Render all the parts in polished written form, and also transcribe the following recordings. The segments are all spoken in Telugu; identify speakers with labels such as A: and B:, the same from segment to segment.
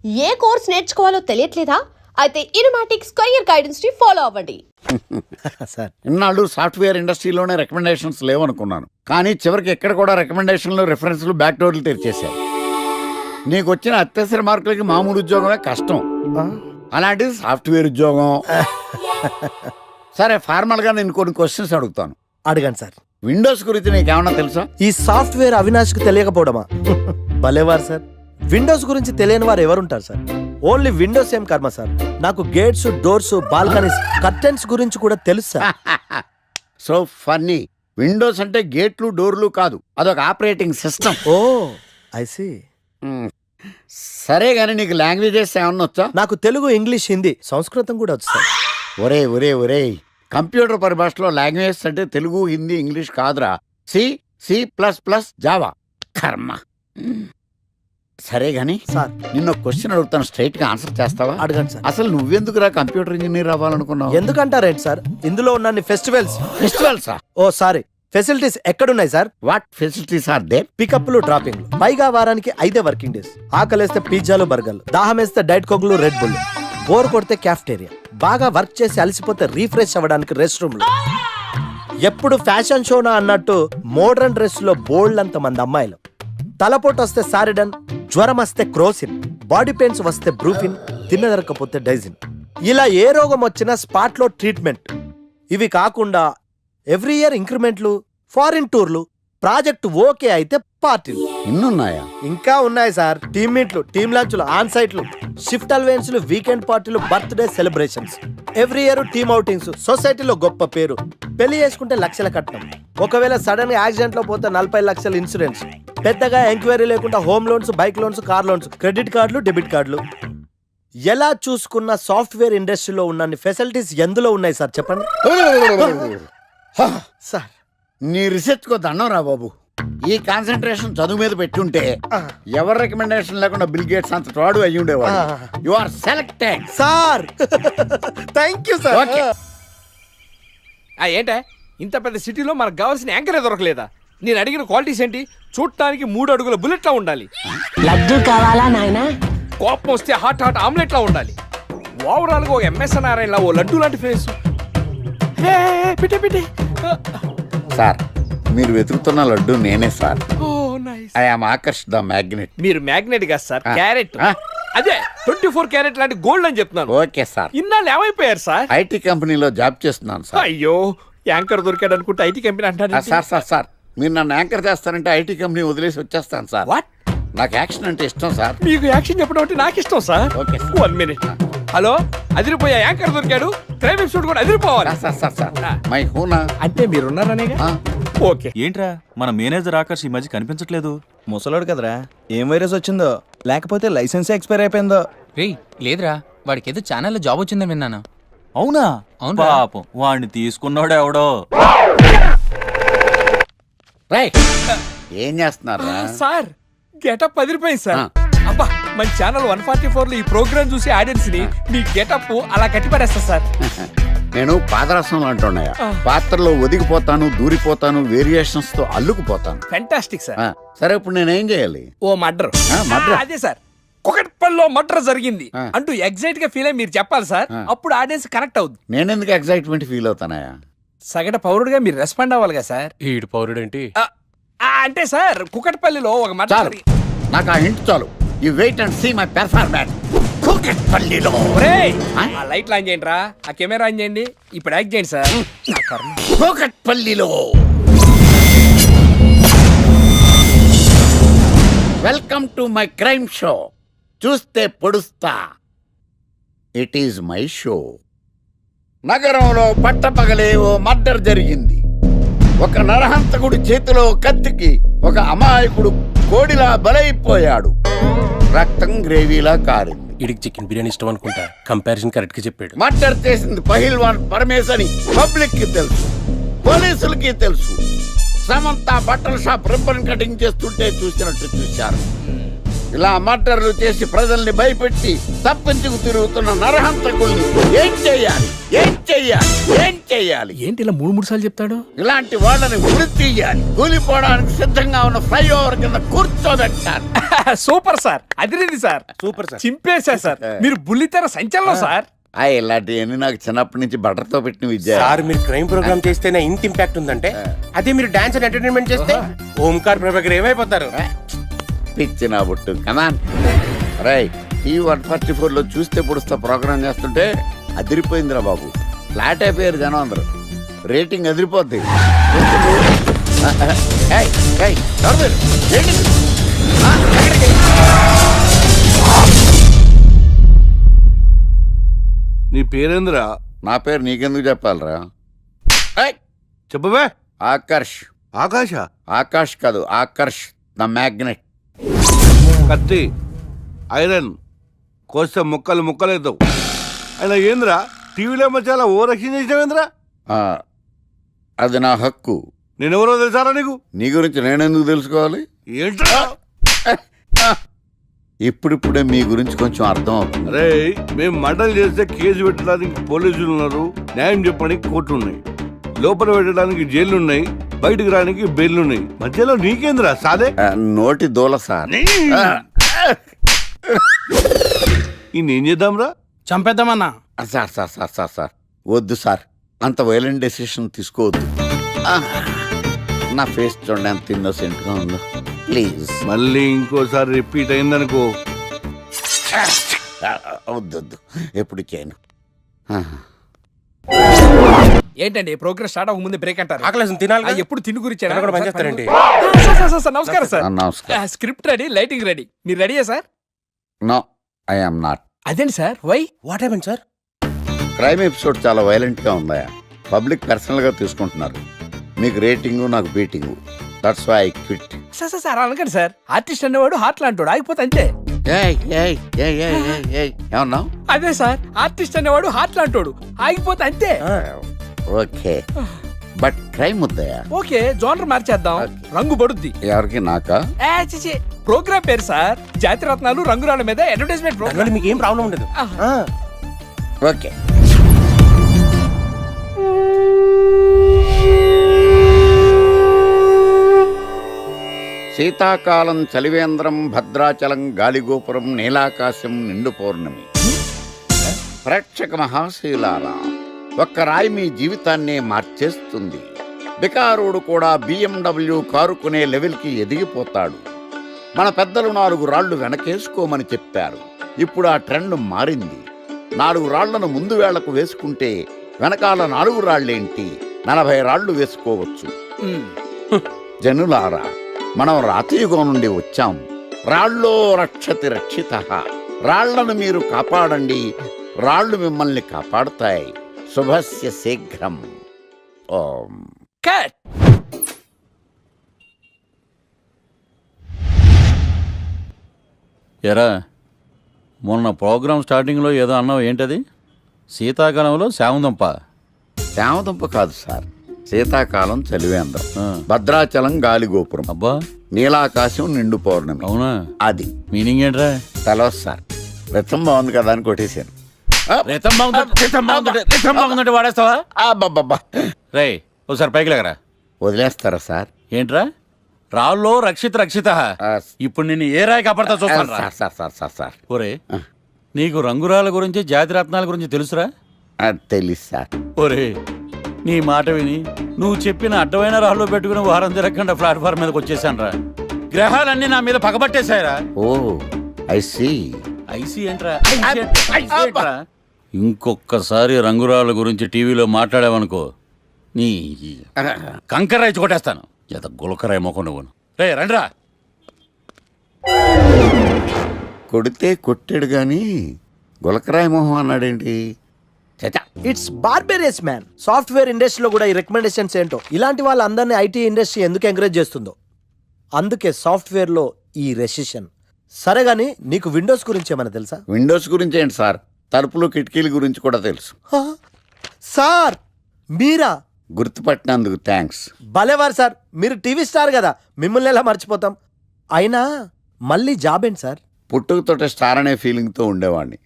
A: ఏ కోర్స్ నేర్చుకోవాలో తెలియట్లేదా? అయితే ఇనుమాటిక్స్ కెరియర్ గైడెన్స్ ని ఫాలో అవ్వండి.
B: సార్
C: ఇన్నాళ్ళు సాఫ్ట్వేర్ ఇండస్ట్రీలోనే రికమెండేషన్స్ లేవనుకున్నాను, కానీ చివరికి ఎక్కడ కూడా రికమెండేషన్లు రిఫరెన్స్లు బ్యాక్ డోర్లు తెరిచేశారు. నీకు వచ్చిన అత్యవసర మార్కులకి మామూలు ఉద్యోగమే కష్టం, అలాంటిది సాఫ్ట్వేర్ ఉద్యోగం. సరే, ఫార్మల్ గా నేను కొన్ని క్వశ్చన్స్ అడుగుతాను.
B: అడగండి సార్.
C: విండోస్ గురించి నీకేమన్నా తెలుసా?
B: ఈ సాఫ్ట్వేర్ అవినాష్కి తెలియకపోవడమా? భలేవారు సార్. విండోస్ గురించి తెలియని వారు ఎవరుంటారు సార్? ఓన్లీ విండోస్ ఏం కర్మ సార్, నాకు గేట్స్, డోర్స్, బాల్కనీస్, కర్టెన్స్ గురించి కూడా తెలుసు సార్.
C: So funny. విండోస్ అంటే గేట్లు డోర్లు కాదు, అదొక operating system.
B: Oh I see.
C: సరే గానీ నీకు లాంగ్వేజెస్ ఏమన్నా వచ్చా?
B: నాకు తెలుగు, ఇంగ్లీష్, హిందీ, సంస్కృతం కూడా వచ్చు సార్.
C: ఒరే కంప్యూటర్ పరిభాషలో లాంగ్వేజ్ అంటే తెలుగు, హిందీ, ఇంగ్లీష్ కాదురా. C++, Java. కర్మ. సరే గాని
B: సార్
C: నిన్న క్వశ్చన్ అడుగుతాను, స్ట్రైట్ గా ఆన్సర్ చేస్తావా?
B: అడగండి సార్.
C: అసలు నువ్వెందుకురా కంప్యూటర్ ఇంజనీర్ అవ్వాలనుకున్నావు?
B: ఎందుకంటారేంటి సార్, ఇందులో ఉన్న ఫెస్టివల్స్. ఓ సారీ, ఫెసిలిటీస్ ఎక్కడున్నాయి sir?
C: What facilities are there?
B: పికప్లు, డ్రాపింగ్లు, పైగా వారానికి 5 వర్కింగ్ డేస్. ఆకలేస్తే పిజ్జాలు, బర్గర్లు, దాహం వేస్తే డైట్ కోక్లు, రెడ్ బుల్, బోర్ కొడితే క్యాఫ్టేరియా, బాగా వర్క్ చేసి అలసిపోతే రీఫ్రెష్ అవ్వడానికి రెస్ట్ రూమ్లు. ఎప్పుడు ఫ్యాషన్ షోనా అన్నట్టు మోడర్న్ డ్రెస్ లో బోల్డ్ అంత మంది అమ్మాయిలు. తలపోటు వస్తే సారిడన్, జ్వరం వస్తే క్రోసిన్, బాడీ పెయిన్స్ వస్తే బ్రూఫిన్, తిన్నదరకపోతే డైజిన్. ఇలా ఏ రోగం వచ్చినా స్పాట్ లో ట్రీట్మెంట్. ఇవి కాకుండా ఎవ్రీ ఇయర్ ఇంక్రిమెంట్లు, ఫారిన్ టూర్లు, ప్రాజెక్ట్ ఓకే అయితే పార్టీలు.
C: ఇన్నున్నాయా?
B: ఇంకా ఉన్నాయి సార్. టీమ్ మీట్లు, టీమ్ లంచ్లు, ఆన్ సైట్లు, షిఫ్ట్ అలవెన్స్లు, వీకెండ్ పార్టీలు, birthday celebrations, every year team outings, సొసైటీలో గొప్ప పేరు, పెళ్లి చేసుకుంటే లక్షల కట్నం, ఒకవేళ సడన్ గా యాక్సిడెంట్ లో పోతే 40 లక్షల ఇన్సూరెన్స్, పెద్దగా ఎంక్వైరీ లేకుండా home loans, bike loans, car loans, credit కార్డులు, డెబిట్ కార్డులు. ఎలా చూసుకున్న సాఫ్ట్వేర్ ఇండస్ట్రీలో ఉన్న ఫెసిలిటీస్ ఎందులో ఉన్నాయి సార్ చెప్పండి. సార్
C: నీ రీసెర్చ్ కో దండం రా బాబు. ఈ కాన్సన్ట్రేషన్ చదువు మీద పెట్టుంటే ఎవరి రికమెండేషన్ లేకుండా బిల్ గేట్స్ అంత వాడు అయ్యి ఉండేవాడు. You are selected
B: sir. Thank you sir.
C: Okay.
D: ఏంటే ఇంత పెద్ద సిటీలో మనకు కావాల్సిన యాంకరే దొరకలేదా? నేను అడిగిన క్వాలిటీస్ ఏంటి? చూడటానికి 3 అడుగుల బుల్లెట్ లా ఉండాలి,
A: లడ్డు కావాలా నాయనా?
D: కోపం వస్తే హాట్ ఆమ్లెట్ లా ఉండాలి, ఓవరాల్ గా ఒక ఎంఎస్ నారాయణ ఓ లడ్డు లాంటి ఫేస్. పిటే
C: సార్, మీరు వెతుకుతున్న లడ్డు నేనే sir.
D: Oh nice.
C: I am Akarsh the magnet.
D: మీరు మ్యాగ్నెట్ కాదు సార్, క్యారెట్. అదే 24 క్యారెట్ లాంటి గోల్డ్ అని చెప్తున్నాను.
C: Okay sir.
D: ఇన్నాళ్ళు ఏమైపోయారు సార్?
C: ఐటీ కంపెనీలో జాబ్ చేస్తున్నాను సార్.
D: అయ్యో, యాంకర్ దొరికాడు అనుకుంటే ఐటీ కంపెనీ అంటారు.
C: సార్ మీరు నన్ను యాంకర్ చేస్తారంటే ఐటీ కంపెనీ వదిలేసి వచ్చేస్తాను సార్.
D: వాట్?
C: నాకు యాక్షన్ అంటే ఇష్టం సార్.
D: మీకు యాక్షన్ చెప్పడం అంటే నాకు ఇష్టం sir.
C: Okay sir.
D: 1 minute. Hello, అదిరిపోయా యాంకర్ దొరికాడు, క్రైమ్ ఎపిసోడ్ కూడా అదిరిపోవాలి.
C: సార్ మై హూనా
D: అంటే మీరున్నారనేగా. ఓకే.
E: ఏంట్రా మన మేనేజర్ ఆకర్ష్ ఈ మధ్య కనిపించట్లేదు?
F: ముసలోడు కదరా, ఏం వైరస్ వచ్చిందో, లేకపోతే లైసెన్స్ ఎక్స్పైర్ అయిపోయిందో.
G: రేయ్ లేదురా, వాడికి ఏదో ఛానల్లో జాబ్ వచ్చిందని విన్నాను.
E: అవునా?
G: అవును.
E: పాపం వాడిని తీసుకున్నాడు ఎవడో.
C: రైట్. ఏం చేస్తున్నారు?
D: సార్ గెటప్ అదిరిపోయింది సార్. అబ్బా, మన ఛానల్ 144 లో ఈ ప్రోగ్రామ్ చూసి ఆడియన్స్ ని మీ గెటప్ అలా కట్టిపడేస్తా సార్.
C: నేను పాదరసం అంటున్నాయా, పాత్రలో ఒదిగిపోతాను, దూరిపోతాను, వేరియేషన్స్ తో అల్లుకుపోతాను.
D: Fantastic sir.
C: సరే, ఇప్పుడు నేనేం చేయాలి?
D: ఓ మర్డర్.
C: మర్డర్?
D: అదే సార్, కుకట్పల్లిలో మర్డర్ జరిగింది అంటూ ఎగ్జైట్ గా ఫీల్ అయ్యి మీరు చెప్పాలి సార్. అప్పుడు ఆడియన్స్ కనెక్ట్ అవుద్ది.
C: నేనెందుకు ఎగ్జైట్మెంట్ ఫీల్ అవుతానయా?
D: సగటు పౌరుడుగా మీరు రెస్పాండ్ అవ్వాలి కదా సార్.
G: ఈడు పౌరుడేంటి?
D: అంటే సార్, కుకట్పల్లిలో ఒక మర్డర్.
C: నాకు ఆ హింట్ చాలు. You wait and see my performance. కుకట్పల్లిలో.
D: ఆ లైట్లు ఆన్ చేయండి రా, ఆ కెమెరా ఆన్ చేయండి, ఇప్పుడు యాక్ట్ చేయండి సార్.
C: కుకట్పల్లిలో. Welcome to my crime show. చూస్తే పొడుస్తా. It is my show. నగరంలో పట్టపగలే ఓ మర్డర్ జరిగింది. ఒక నరహంతకుడి చేతిలో కత్తికి ఒక అమాయకుడు కోడిలా బలైపోయాడు. రక్తం గ్రేవీలా కారింది.
H: ఇడికి చికెన్ బిర్యానీ ఇష్టం అనుకుంటా, కంపారిజన్ కరెక్ట్ గా చెప్పాడు.
C: మర్డర్ చేసింది పహిల్వాన్ పరమేశ్ అని పబ్లిక్ కి తెలుసు, పోలీసులకి తెలుసు. సమంత బట్టల షాప్ రిబ్బన్ కటింగ్ చేస్తుంటే చూసినట్టు చూశారు. ఇలా మర్డర్లు చేసి ప్రజల్ని భయపెట్టి తప్పించుకు తిరుగుతున్న నరహంతకుల్ని ఏం చెయ్యాలి ఏం చెయ్యాలి ఏం చెయ్యాలి?
D: ఏంటి ఇలా మూడు సార్లు చెప్తాడు?
C: ఇలాంటి వాళ్ళని ఉరి తీయాలి. కూలిపోవడానికి సిద్ధంగా ఉన్న ఫ్లైఓవర్ కింద కూర్చోబెట్టాలి.
D: సూపర్ సార్, అదిరింది సార్,
H: సూపర్ సార్.
D: చింపేశా సార్. మీరు బుల్లితెర సంచలనం సార్.
C: ఇలాంటివన్నీ నాకు చిన్నప్పటి నుంచి బట్టర్తో పెట్టిన విద్య.
H: సార్ మీరు క్రైమ్ ప్రోగ్రామ్ చేస్తేనే ఇంత ఇంపాక్ట్ ఉందంటే అదే మీరు డాన్స్ అండ్ ఎంటర్టైన్మెంట్ చేస్తే ఓంకార్ ప్రభాకర్ ఏమైపోతారు?
C: పిచ్చి నా బుట్టు కమాన్. రై ఈ 144 లో చూస్తే పొడుస్తా ప్రోగ్రామ్ చేస్తుంటే అదిరిపోయిందిరా బాబు. ఫ్లాట్ అయిపోయారు జనం అందరూ. రేటింగ్ అదిరిపోద్ది. ఏయ్, ఏయ్, ఎవరు మీరు? ఏంటి? ఎక్కడికి?
I: నీ పేరేంద్రా?
C: నా పేరు నీకెందుకు చెప్పాలరా? ఏయ్,
I: చెప్పవే.
C: ఆకర్ష్.
I: ఆకాశ.
C: ఆకాష్ కాదు, ఆకర్ష్ ద మ్యాగ్నెట్.
I: కత్తి, ఐరన్ కోస్తే ముక్కలు ముక్కలేద్దావు. అయినా ఏంద్రా టీవీలో చాలా ఓ రక్షణ చేసినావేంద్రా?
C: అది నా హక్కు.
I: నేనెవరో తెలుసారా నీకు?
C: నీ గురించి నేనెందుకు తెలుసుకోవాలి?
I: ఏంట్రా?
C: ఇప్పుడిప్పుడే మీ గురించి కొంచెం అర్థం అవుతుంది.
I: అరే మేము మర్డర్ చేస్తే కేసు పెట్టడానికి పోలీసులు ఉన్నారు, న్యాయం చెప్పడానికి కోర్టు ఉన్నాయి, లోపల పెట్టడానికి జైలు ఉన్నాయి, బయటకు రావడానికి బెయిల్ ఉన్నాయి. మధ్యలో నీకేంద్రా సాదే?
C: నోటి దూల సార్.
I: ఏం చేద్దాంరా?
F: చంపేద్దామన్నా.
C: Sir sir sir sir sir వద్దు సార్, అంత వైలెంట్ డెసిషన్ తీసుకోవద్దు. నా ఫేస్ చూడండి ఎంత ఇన్నోసెంట్గా ఉందో. ప్లీజ్
I: మళ్ళీ ఇంకోసారి రిపీట్ అయిందనుకో.
C: వద్దొద్దు, ఎప్పుడు చేయను.
D: ఏంటండి ప్రోగ్రెస్ స్టార్ట్ అవ్వక ముందే బ్రేక్ అంటారు?
H: ఆకలేసం తినాలి కదా?
D: ఎప్పుడు తిండి గురించి
H: ఎక్కడ కూడా పనిచేస్తారండి.
D: నమస్కారం సార్.
C: నమస్కారం.
D: Script ready, lighting ready. మీరు రెడీయా sir?
C: No, I am not.
D: అదేంటి sir, why?
H: What happen sir?
C: Crime episode చాలా వైలెంట్గా ఉందా? పబ్లిక్ పర్సనల్గా తీసుకుంటున్నారు. మీకు రేటింగు, నాకు beating. That's why I quit.
D: Sir sir sir అనకండి సార్. ఆర్టిస్ట్ అనేవాడు హార్ట్ లాంటాడు, ఆగిపోతే అంతే.
C: ఏమన్నావు?
D: అదే సార్, ఆర్టిస్ట్ అనేవాడు హార్ట్ లాంటాడు, ఆగిపోతే అంతే.
C: ఓకే, బట్ క్రైమ్ వద్దయా?
D: ఓకే, జోనర్ మార్చేద్దాం, రంగు పడుద్ది.
C: ఎవరికి? నాకా?
D: చిచి, ప్రోగ్రామ్ పేరు సార్ జాతి రత్నాలు రంగురాళ్ళ మీద అడ్వర్టైజ్మెంట్
H: దానివల్ల
D: ప్రోగ్రామ్.
H: మీకు ఏం ప్రాబ్లం ఉండదు.
C: ఓకే. శీతాకాలం చలివేంద్రం, భద్రాచలం గాలిగోపురం, నీలాకాశం, నిండు పౌర్ణమి. ప్రేక్షక మహాశీలారా, ఒక్క రాయి మీ జీవితాన్నే మార్చేస్తుంది. బికారుడు కూడా BMW కారు కొనే లెవెల్కి ఎదిగిపోతాడు. మన పెద్దలు 4 రాళ్లు వెనకేసుకోమని చెప్పారు. ఇప్పుడు ఆ ట్రెండ్ మారింది. 4 రాళ్లను ముందు వేళ్లకు వేసుకుంటే వెనకాల 4 రాళ్లేంటి 40 రాళ్లు వేసుకోవచ్చు. జనులారా, మనం రాతియుగం నుండి వచ్చాం. రాళ్ళో రక్షతి రక్షితః. రాళ్లను మీరు కాపాడండి, రాళ్ళు మిమ్మల్ని కాపాడుతాయి. శుభస్య శీఘ్రం. ఓం.
D: కట్.
C: ఎరా, మొన్న ప్రోగ్రామ్ స్టార్టింగ్లో ఏదో అన్నావు, ఏంటది? శీతాకాలంలో శామదుంప. శామదుంప కాదు సార్, శీతాకాలం చలివేంద్రం, భద్రాచలం గాలిగోపురం, అబ్బా నీలాకాశం, నిండు పౌర్ణమి. అవునా? అది మీనింగ్ ఏంట్రా? తెలవదు సార్. రతం బాగుంది కదా అని కొట్టేశాను. వాడేస్తావా? రే ఒకసారి పైకి లేకరా. వదిలేస్తారా సార్? ఏంట్రా? రాళ్ళో రక్షిత రక్షిత. ఇప్పుడు నిన్ను ఏ రాయి కాపాడతా చూస్తాను. సార్ సార్ సార్ సార్ ఒరే, నీకు రంగురాల గురించి, జాతి రత్నాల గురించి తెలుసురా? తెలుసు సార్. ఒరే, నీ మాట విని నువ్వు చెప్పిన అడ్డమైన రాళ్ళు పెట్టుకుని వారం తిరగకుండా ప్లాట్ఫామ్ మీదకి వచ్చేసాను రా. గ్రహాలన్నీ నా మీద పగబట్టేశాయరా. ఓ ఐసీ. ఐసీ ఏంట్రా? ఇంకొక్కసారి రంగురాళ్ళ గురించి టీవీలో మాట్లాడావనుకో, నీ కంకర్రాయి కొట్టేస్తాను. ఎంత గులకరాయి మొక్క నువ్వు. రే రండ్రా. కొడితే కొట్టాడు గాని గులకరాయి మొహం అన్నాడేంటి?
B: It's barbarious man. సాఫ్ట్వేర్ ఇండస్ట్రీలో కూడా ఈ రికమెండేషన్స్ ఏంటో, ఇలాంటి వాళ్ళందరినీ ఐటీ ఇండస్ట్రీ ఎందుకు ఎంకరేజ్ చేస్తుందో. అందుకే సాఫ్ట్వేర్లో ఈ రెసిషన్. సరే గానీ, నీకు విండోస్ గురించి ఏమైనా తెలుసా?
C: విండోస్ గురించి ఏంటి సార్, తలుపులు కిటికీల గురించి కూడా తెలుసు.
B: సార్ మీరా?
C: గుర్తుపట్టినందుకు థ్యాంక్స్.
B: భలేవారు సార్, మీరు టీవీ స్టార్ కదా, మిమ్మల్ని ఎలా మర్చిపోతాం. అయినా మళ్ళీ జాబ్ ఏంటి సార్?
C: పుట్టుకతోటే స్టార్ అనే ఫీలింగ్తో ఉండేవాడిని.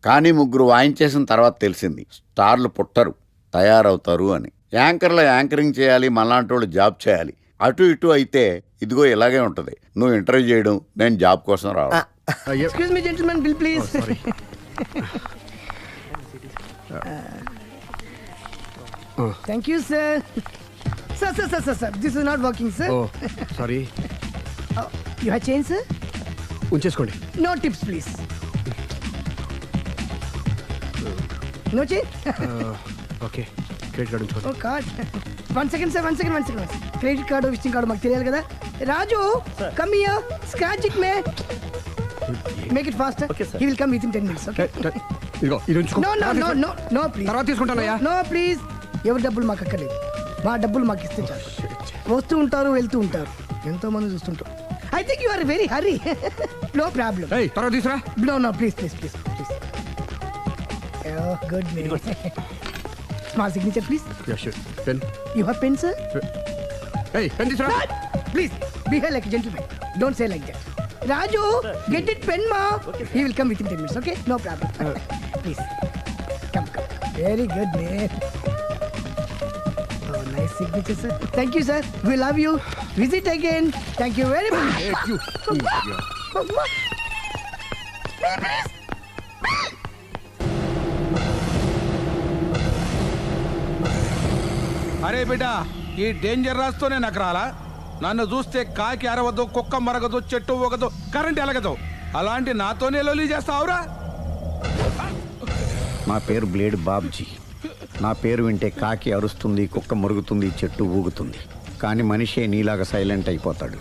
C: కానీ ముగ్గురు వాయించేసిన తర్వాత తెలిసింది స్టార్లు పుట్టరు, తయారవుతారు అని. యాంకర్లో యాంకరింగ్ చేయాలి, మళ్ళాంటి వాళ్ళు జాబ్ చేయాలి. అటు ఇటు అయితే ఇదిగో ఇలాగే ఉంటుంది. నువ్వు ఇంటర్వ్యూ చేయడం, నేను జాబ్ కోసం రావడం.
J: Excuse me, gentlemen, bill please. Thank you, sir. Sir. This is not working, sir.
F: Oh sorry,
J: You have change, sir?
F: ఉంచేసుకోండి.
J: No tips, please. No change?
F: Okay, credit card ఉంచుకోండి.
J: Oh, card. One second, sir. Credit card, visiting card, మాకు తెలియాలి కదా. రాజు, come here. Scratch it, man. Make it faster.
F: Okay, sir.
J: He will come within 10 minutes, okay?
F: ఇదిగో ఇది ఉంచుకో.
J: No, please.
F: తర్వాత తీసుకుంటానయ్యా.
J: No, please. ఎవరి డబ్బులు మాకు అక్కర్లేదు. మా డబ్బులు మాకు ఇస్తే చాలు. వస్తూ ఉంటారు, వెళ్తూ ఉంటారు, ఎంతో మంది చూస్తుంటారు. I think you are very hurry. No problem.
F: ఏయ్, తర్వాత తీసురా.
J: No, please. Oh, good man. Small signature, please.
F: Yeah sure. Pen.
J: You have pen, sir?
F: ఏయ్, పెన్ తీసురా.
J: Please, behave like a gentleman. Don't say like that. Raju, get it pen, ma. He will come within 10 minutes, okay? No problem. Please. Come. Very good, man. Oh, nice signature, sir. Thank you, sir. We love you. Visit again. Thank you very much.
F: Thank you.
D: అరే బిడ్డ, ఈ డేంజర్ రాస్తూనే నాకు రాలా? నన్ను చూస్తే కాకి అరవదు, కుక్క మరగదు, చెట్టు ఊగదు, కరెంట్ ఎలగదు. అలాంటి నాతోనే లొల్లి చేస్తావురా?
C: నా పేరు బ్లేడ్ బాబ్జీ. నా పేరు వింటే కాకి అరుస్తుంది, కుక్క మురుగుతుంది, చెట్టు ఊగుతుంది. కానీ మనిషే నీలాగా సైలెంట్ అయిపోతాడు.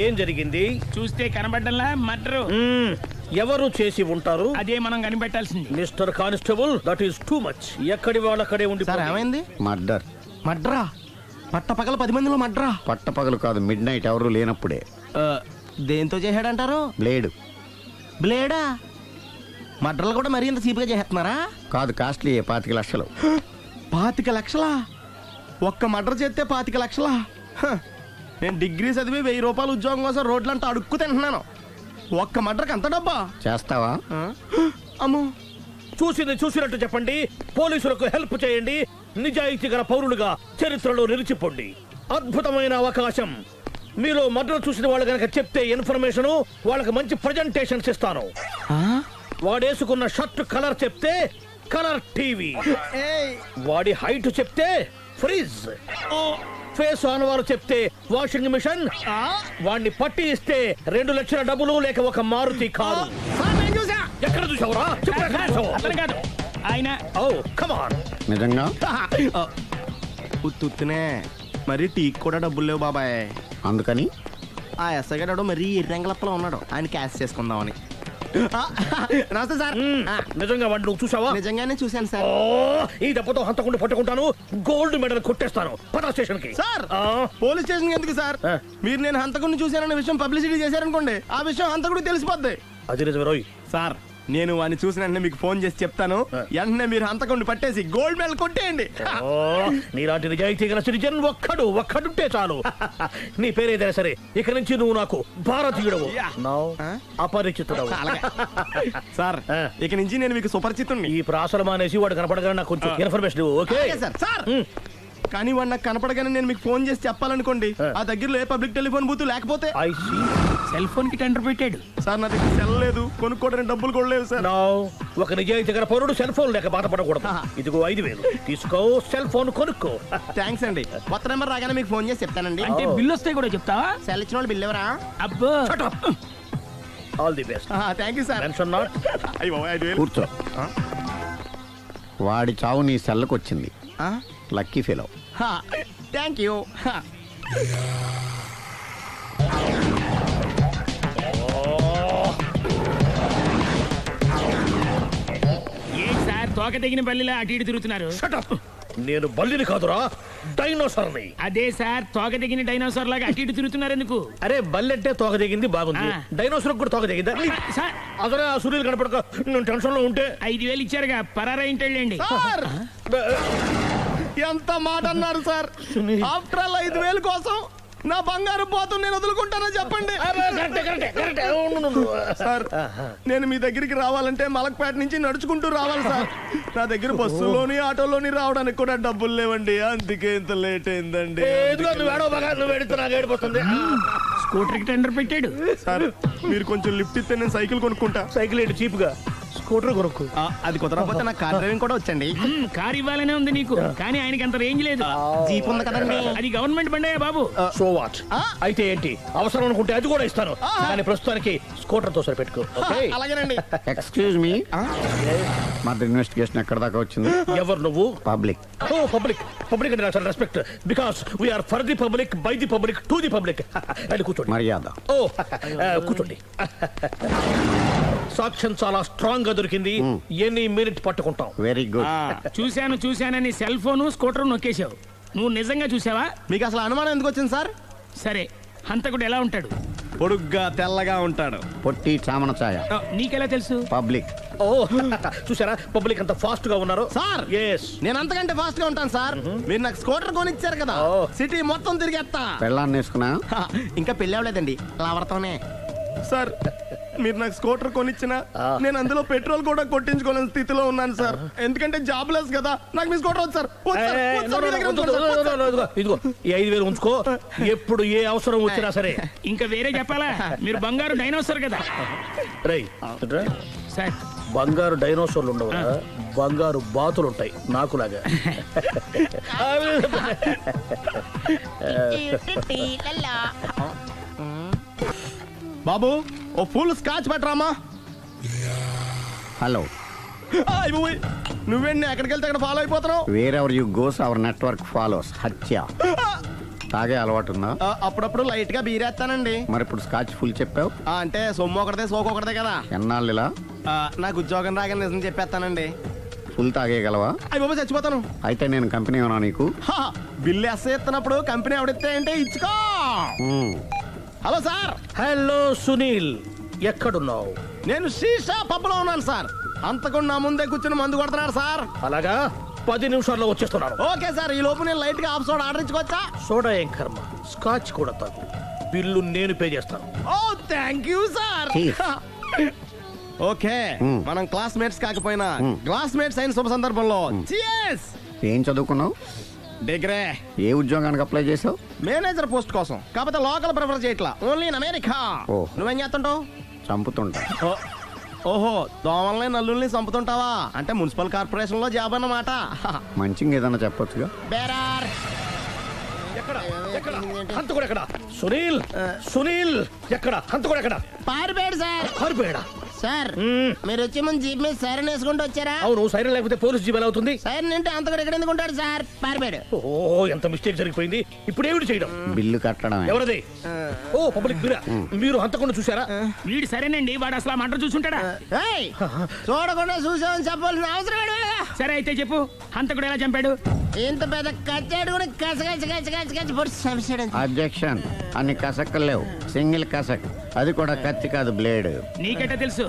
H: ఏం జరిగింది?
K: చూస్తే కనబడ్డంలా మర్డరు.
H: ఎవరు చేసి ఉంటారు?
K: అదే మనం కనిపెట్టాల్సింది.
H: Mister constable, that is too much. ఎక్కడి వాళ్ళక్కడే ఉండి.
F: ఏమైంది?
C: మర్డర్.
F: మడ్రా? పట్ట పగల 10 మందిలో మడ్రా?
C: పట్టపగలు కాదు, మిడ్ నైట్ ఎవరు లేనప్పుడే.
F: దేంతో చేశాడంటారు?
C: బ్లేడ్.
F: బ్లేడా? మడ్రలు కూడా మరీ ఇంత చీప్గా చేస్తున్నారా?
C: కాదు, కాస్ట్లీ 25 లక్షలు.
F: 25 లక్షలా? ఒక్క మడ్ర చేస్తే 25 లక్షలా? నేను డిగ్రీ చదివి 1000 రూపాయలు ఉద్యోగం కోసం రోడ్లంతా అడుక్కు తింటున్నాను. ఒక్క మడ్రకు అంత డబ్బా?
C: చేస్తావా?
F: అమ్మో.
H: చూసినట్టు చెప్పండి. పోలీసులకు హెల్ప్ చేయండి. నిజాయితీ గల పౌరులుగా చరిత్రలో నిలిచిపోండి. అద్భుతమైన అవకాశం. మీలో మర్డర్ చూసిన వాళ్ళు కనుక చెప్తే ఇన్ఫర్మేషన్, వాళ్ళకి మంచి ప్రజెంటేషన్స్ ఇస్తాను. వాడేసుకున్న షర్ట్ కలర్ చెప్తే కలర్ టీవీ, వాడి హైట్ చెప్తే ఫ్రిజ్, ఫేస్ ఆన్ వారు చెప్తే వాషింగ్ మిషన్, వాడిని పట్టి ఇస్తే 2 లక్షల డబ్బులు లేక ఒక మారుతి కారు. ఎక్కడ చూసావురా?
K: ఆయన
C: నిజంగా?
F: ఉత్తునే మరి టీకి కూడా డబ్బులు లేవు బాబాయ్.
C: అందుకని
F: ఆ ఎస్ఐగాడు మరీ ఎర్రంగలప్పలో ఉన్నాడు, ఆయన క్యాష్ చేసుకుందామని. నమస్తే సార్.
H: నిజంగా వాడిని నువ్వు చూసావా?
F: నిజంగానే చూశాను సార్.
H: ఈ దెబ్బతో హంతకుండా పట్టుకుంటాను, గోల్డ్ మెడల్ కొట్టేస్తాను. పద స్టేషన్ కి.
F: సార్, పోలీస్ స్టేషన్ ఎందుకు సార్? మీరు నేను హంతకుడిని చూశానన్న విషయం పబ్లిసిటీ చేశారనుకోండి, ఆ విషయం హంతకుడికి తెలిసిపోద్ది.
H: అది నిజమే రోయ్.
F: సార్, నేను వాడిని చూసిన వెంటనే మీకు ఫోన్ చేసి చెప్తాను. వెంటనే మీరు హంతకుడిని పట్టేసి గోల్డ్ మెడల్ కొట్టేయండి.
H: నీలాంటి నిజాయితీ గల సిటిజన్ ఒక్కడుంటే చాలు. నీ పేరేదైనా సరే, ఇక నుంచి నువ్వు నాకు భారతీయుడవు, అపరిచితుడవు.
F: సార్, ఇక నుంచి నేను మీకు సుపరిచితుడిని.
H: ఈ ప్రాసలం అనేసి వాడు కనపడగానే నాకు కొంచెం ఇన్ఫర్మేషన్. Okay
F: sir. సార్, కానీ వాడు నాకు కనపడగానే నేను మీకు ఫోన్ చేసి చెప్పాలనుకోండి, ఆ దగ్గరలో ఏ పబ్లిక్ టెలిఫోన్ బూత్ లేకపోతే.
K: సెల్ ఫోన్ కి టెండర్ పెట్టాడు
F: సార్. నా దగ్గర సెల్ లేదు, కొనుక్కోవడానికి డబ్బులు కూడా లేవు సార్.
H: ఒక నిజాయితీ గల పౌరుడు సెల్ ఫోన్ లేక బాధపడకూడదు. ఇదిగో 5000 తీసుకో, సెల్ ఫోన్ కొనుక్కో.
F: థ్యాంక్స్ అండి. కొత్త నెంబర్ రాగానే మీకు ఫోన్ చేసి చెప్తానండి.
K: అంటే బిల్లు వస్తే కూడా చెప్తావా?
F: సెల్ ఇచ్చిన వాళ్ళు బిల్ ఎవరా?
K: అబ్బో.
H: All the best.
F: Thank you sir.
H: Tension not.
C: కూర్చో. వాడి చావు నీ సెల్లకు వచ్చింది. Lucky fellow.
F: Thank you.
K: తోక తెగిన బల్లిలా అటు ఇటు తిరుగుతున్నారు?
H: Shut up! నేను బల్లిని కాదురా, డైనోసార్ని.
K: అదే సార్, తోక తెగిన డైనోసార్ లాగా అటు ఇటు తిరుగుతున్నారు ఎందుకు?
H: అరే బల్లెట్టే తోక దిగింది బాగుంది,
K: ఆ.
H: డైనోసార్ కూడా తోక దిగిందా?
K: సార్,
H: అదరే ఆ సూర్యులు కనపడక నేను టెన్షన్ లో ఉంటే
K: 5,000 ఇచ్చారుగా, పరారా ఇంటండి.
F: సార్ ఎంత మాట అన్నారు సార్? ఆఫ్టర్ ఆల్ 5,000 కోసం నా బంగారు పోతు నేను వదులుకుంటానో చెప్పండి. సార్ నేను మీ దగ్గరికి రావాలంటే మలక్పేట నుంచి నడుచుకుంటూ రావాలి సార్. నా దగ్గర బస్సులోని ఆటోలోని రావడానికి కూడా డబ్బులు లేవండి, అందుకే ఇంత లేట్ అయిందండి.
K: స్కూటర్ కి టెండర్ పెట్టాడు.
F: సార్ మీరు కొంచెం లిఫ్ట్ ఇస్తే నేను సైకిల్ కొనుక్కుంటా.
H: సైకిల్ ఏంటి చీప్ గా, స్కూటర్ కొనుక్కు.
F: అది కుదరకపోతే నాకు కార్ డ్రైవింగ్ కూడా వచ్చండి.
K: కార్ ఇవ్వాలనే ఉంది నీకు, కానీ ఆయనకి అంత రేంజ్ లేదు.
F: జీప్ ఉంది కదండి.
K: అది గవర్నమెంట్ బండయా బాబు.
H: So what? అయితే ఏంటి, అవసరం అనుకుంటే అది కూడా ఇస్తాను, కానీ ప్రస్తుతానికి స్కూటర్ తో సరిపెట్టుకో.
F: అలాగేనండి.
C: ఎక్స్క్యూజ్ మీ, మర్డర్ ఇన్వెస్టిగేషన్ ఎక్కడ దాకా వచ్చింది?
H: ఎవరు నువ్వు?
C: పబ్లిక్.
H: ఓ పబ్లిక్. పబ్లిక్ అంటే నాకు respect, because we are for the public, by the public, to the public. అది కూర్చోండి.
C: మర్యాద.
H: ఓ కూర్చోండి. సాక్ష్యం చాలా స్ట్రాంగ్ గా దొరికింది, ఎన్ని మినిట్ పట్టుకుంటాం.
C: Very good.
K: చూశానని సెల్ ఫోను స్కూటర్ నొక్కేశావు. నువ్వు నిజంగా చూసావా?
F: మీకు అసలు అనుమానం ఎందుకు వచ్చింది సార్?
K: సరే, హంతకుడు ఎలా ఉంటాడు?
F: పొడుగ్గా తెల్లగా ఉంటాడు.
C: పొట్టి చామన ఛాయ.
K: నీకెలా తెలుసు?
C: పబ్లిక్.
H: ఓ చూసారా పబ్లిక్ అంత ఫాస్ట్ గా ఉన్నారు.
F: సార్
H: ఎస్,
F: నేను అంతకంటే ఫాస్ట్ గా ఉంటాను సార్. మీరు నాకు స్కూటర్ కొనిచ్చారు కదా, సిటీ మొత్తం తిరిగేస్తా.
C: పెళ్ళాన్ని వేసుకున్నా?
F: ఇంకా పెళ్ళి అవ్వలేదండి, లావర్తోనే. సార్ మీరు నాకు స్కూటర్ కొనిచ్చిన నేను అందులో పెట్రోల్ కూడా కొట్టించుకోలేని స్థితిలో ఉన్నాను సార్. ఎందుకంటే జాబ్ లెస్ కదా, నాకు మీ స్కూటర్ వద్దు సార్. వద్దు సార్, వద్దు సార్, మీ దగ్గర ఉంచుకోండి సార్. వద్దు సార్.
H: ఇదిగో ఈ 5,000 ఉంచుకో, ఎప్పుడు ఏ అవసరం వచ్చినా సరే.
K: ఇంకా వేరే చెప్పాలా? మీరు బంగారు డైనోసార్ కదా.
H: రేయ్
K: సార్,
H: బంగారు డైనోసార్లు ఉండవు, బంగారు బాతులు ఉంటాయి నాకులాగా.
F: బాబు ఓ ఫుల్ స్కాచ్ పట్టరామా.
C: హలో.
F: నువ్వేంటి ఎక్కడికి వెళ్తే అక్కడ ఫాలో అయిపోతున్నావు?
C: Wherever you goes our network follows. హత్య. తాగే అలవాటు ఉందా?
F: అప్పుడప్పుడు లైట్ గా బీరేస్తానండి.
C: మరి ఇప్పుడు స్కాచ్ ఫుల్ చెప్పావు
F: అంటే సొమ్ము ఒకటిదే సోకు ఒకటిదే కదా.
C: ఎన్నాళ్ళు ఇలా?
F: నాకు ఉద్యోగం రాగానే నిజం చెప్పేస్తానండి.
C: ఫుల్ తాగేయగలవా?
F: అయ్యి బాబు చచ్చిపోతాను.
C: అయితే నేను కంపెనీ ఉన్నా నీకు?
F: బిల్లు ఎస్ ఎత్తినప్పుడు కంపెనీ ఎవడిస్తే అంటే ఇచ్చుకో. Hello sir.
H: హలో సునీల్, ఎక్కడున్నావు?
F: నేను శీషా పబ్లో ఉన్నాను సార్. అంతకుండా నా ముందే కూర్చుని మందు కొడుతున్నాడు సార్.
H: అలాగా, 10 నిమిషాల్లో వచ్చేస్తున్నాను.
F: ఓకే సార్, ఈ లోపు నేను లైట్ గా హాఫ్ సోడా ఆర్డర్ ఇచ్చుకోవచ్చా?
H: సోడా ఏం కర్మ, స్కాచ్ కూడా తాగు, బిల్లు నేను పే చేస్తాను.
F: ఓ థ్యాంక్ యూ సార్. ఓకే, మనం క్లాస్మేట్స్ కాకపోయినా క్లాస్మేట్స్ అయిన శుభ సందర్భంలో cheers.
C: ఏం చదువుకున్నావు?
F: డిగ్రీ.
C: ఏ ఉద్యోగానికి అప్లై చేసావు?
F: మేనేజర్ పోస్ట్ కోసం, కాకపోతే లోకల్ ప్రిఫర్ చేయట్లా, ఓన్లీ ఇన్ అమెరికా.
C: ఓ.
F: నువ్వేం చేస్తుంటావు?
C: చంపుతుంటా.
F: ఓహో, దోమల్ని నల్లుల్ని చంపుతుంటావా? అంటే మున్సిపల్ కార్పొరేషన్ లో జాబ్ అన్నమాట.
C: మంచిగా ఏదైనా చెప్పొచ్చుగా.
F: బేరార్.
H: ఎక్కడ ఎక్కడ హంతకుడు ఎక్కడ? సునీల్, సునీల్ ఎక్కడ? హంతకుడు ఎక్కడ?
J: పారిపోయాడు సార్.
H: పారిపోయాడా?
J: సార్ మీరు వచ్చే ముందు జీప్ మీద సైరన్ వేసుకుంటూ వచ్చారా?
H: అవును, సైరన్ లేకపోతే పోలీస్ జీవన్ అవుతుంది.
J: సైరన్ అంటే అంత కూడా ఎక్కడ ఎందుకు ఉంటాడు సార్? పారిపోయాడు.
H: ఓ ఎంత మిస్టేక్ జరిగిపోయింది. ఇప్పుడు ఏమిటి చేయడం?
C: బిల్లు కట్టడమే.
H: ఎవరది? ఓ పబ్లిక్ మీరా? మీరు హంతకుండా చూసారా?
K: వీడు సరేనండి, వాడు అసలు ఆ మంట చూసుంటాడా?
J: ఏయ్, చూడకుండా చూసామని చెప్పాల్సిన అవసరం ఏంటి?
K: సరే అయితే చెప్పు, హంతకుడు ఎలా చంపాడు?
J: ఇంత పెద్ద కచ్చాడు కూడా కచ్చ పొడి సమస్యడు.
C: అబ్జెక్షన్. అన్ని కసక్కలు లేవు, సింగిల్ కసక్, అది కూడా కత్తి కాదు, బ్లేడ్.
K: నీకెట్టా తెలుసు?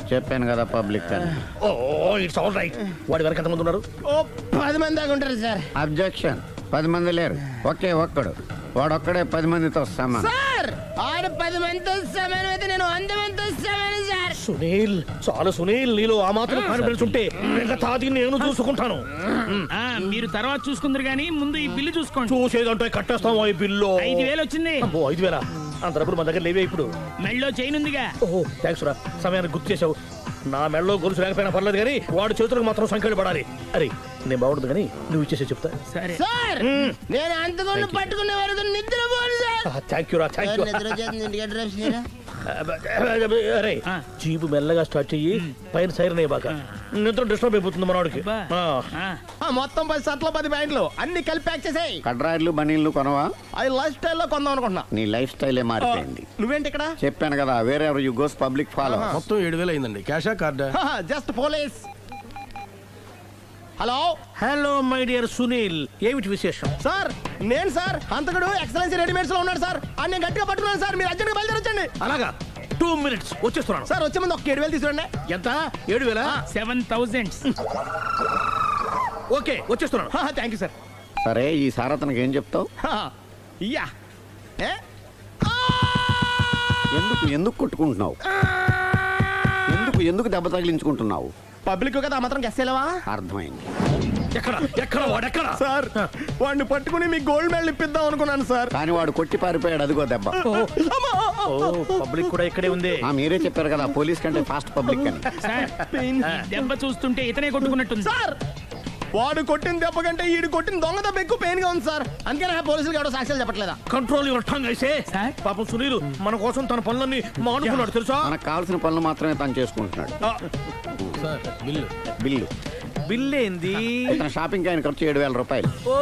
C: చెప్పాను కదా పబ్లిక్ అని.
H: Oh it's all right. వాడి వరకు ఎంతమంది ఉన్నారు?
J: ఓ 10 మంది దాకా ఉంటారు సార్.
C: అబ్జెక్షన్. 10 మంది లేరు, ఒకే ఒక్కడు. వాడొక్కడే 10 మందితో సమానం.
J: సార్ ఆడు 10 మందితో సమానం అయితే నేను 100 మందితో సమానం సార్.
H: సునీల్, చాలా సునీల్, నీలో ఆ మాత్రం కాన్ఫిడెన్స్ ఉంటే మిగతాది నేను చూసుకుంటాను.
K: మీరు తర్వాత చూసుకుందరు గానీ ముందు ఈ బిల్లు చూసుకోండి.
H: చూసేదంటే కట్టేస్తాం ఈ బిల్లు.
K: 5,000 వచ్చింది.
H: అబ్బో 5,000? అంత డబ్బులు మన దగ్గర లేవే ఇప్పుడు.
K: మెళ్ళో చైన్ ఉందిగా.
H: ఓహో థ్యాంక్స్ రా, సమయానికి గుర్తు చేసావు. నా మెడలో గొలుసు లేకపోయినా పర్లేదు కానీ వాడి చేతులకు మాత్రం సంఖ్యలు పడాలి. అరే నేను బాగుంటుంది కానీ నువ్వు ఇచ్చేసే చెప్తా.
K: సరే
J: సార్ నేను అంతకుండా పట్టుకునే వరకు నిద్రపోను సార్.
H: థ్యాంక్ యూ రా, థ్యాంక్ యూ.
J: నిద్ర వచ్చేస్తుంది, ఇంటికి అడ్రస్ చేయరా?
H: అరే జీపు మెల్లగా స్టార్ట్ చెయ్యి, పైన సైరన్ అయ్యాక నిద్ర డిస్టర్బ్ అయిపోతుంది మనవాడికి.
F: మొత్తం 10 షర్ట్లు 10 ప్యాంట్లు అన్ని కలిపి ప్యాక్ చేసేయ్.
C: కడ్రాయిలు బనీళ్లు కొనవా?
F: అవి లైఫ్ స్టైల్లో కొందాం అనుకుంటున్నా.
C: నీ లైఫ్ స్టైలే మారిపోయింది.
F: నువ్వేంటి ఇక్కడ?
C: చెప్పాను కదా, wherever you goes public follow.
F: మొత్తం 7,000 అయిందండి. క్యాషా కార్డా? Just police. Hello
H: hello my dear Sunil, ఏమిటి విశేషం?
F: సార్ నేను సార్ హంతకుడు ఎక్సలెన్సీ రెడీమేడ్స్ లో ఉన్నాడు సార్. అని నేను గట్టిగా పట్టుకున్నాను సార్. మీరు అర్జెంట్గా బయలుదేరొచ్చండి.
H: అలాగా, 2 minutes వచ్చేస్తున్నాను.
F: సార్ వచ్చే ముందు ఒక 7,000 తీసుకురండి.
H: ఎంత? 7,000?
K: 7,000.
H: ఓకే, వచ్చేస్తున్నాను.
F: Thank you sir.
C: సరే, ఈసారి అతనికి ఏం చెప్తావు?
F: యా ఏ
C: ఎందుకు కొట్టుకుంటున్నావు? ఎందుకు దెబ్బ తగిలించుకుంటున్నావు?
F: పబ్లిక్ కదా ఆ మాత్రం గెస్సేలవా?
C: అర్థమైంది.
H: ఎక్కడ వాడెక్కడ?
F: సార్ వాడిని పట్టుకుని మీకు గోల్డ్ మెడల్ ఇప్పిద్దాం అనుకున్నాను సార్.
C: కానీ వాడు కొట్టి పారిపోయాడు, అదిగో దెబ్బ.
H: పబ్లిక్ కూడా ఇక్కడే ఉంది.
C: మీరే చెప్పారు కదా, పోలీస్ కంటే ఫాస్ట్ పబ్లిక్ అని.
K: సార్, దెబ్బ చూస్తుంటే ఇతనే కొట్టుకున్నట్టుంది.
F: సార్ వాడు కొట్టిన దెబ్బ కంటే ఈడు కొట్టిన దొంగ దెబ్బ ఎక్కువ పెయిన్ గా ఉంది సార్. అందుకని పోలీసులు ఎవడో సాక్ష్యాలు చెప్పట్లేదా?
H: కంట్రోల్ యువర్ టంగ్ అయితే.
K: సార్?
H: పాపం సునీల్ మన కోసం తన పనులన్నీ మానుకున్నాడు తెలుసా?
C: మనకు కావాల్సిన పనులు మాత్రమే తను చేసుకుంటున్నాడు. బిల్లు
H: బిల్ ఏంది?
C: ఇతను షాపింగ్ ఆయన ఖర్చు 7,000 రూపాయలు.
H: ఓ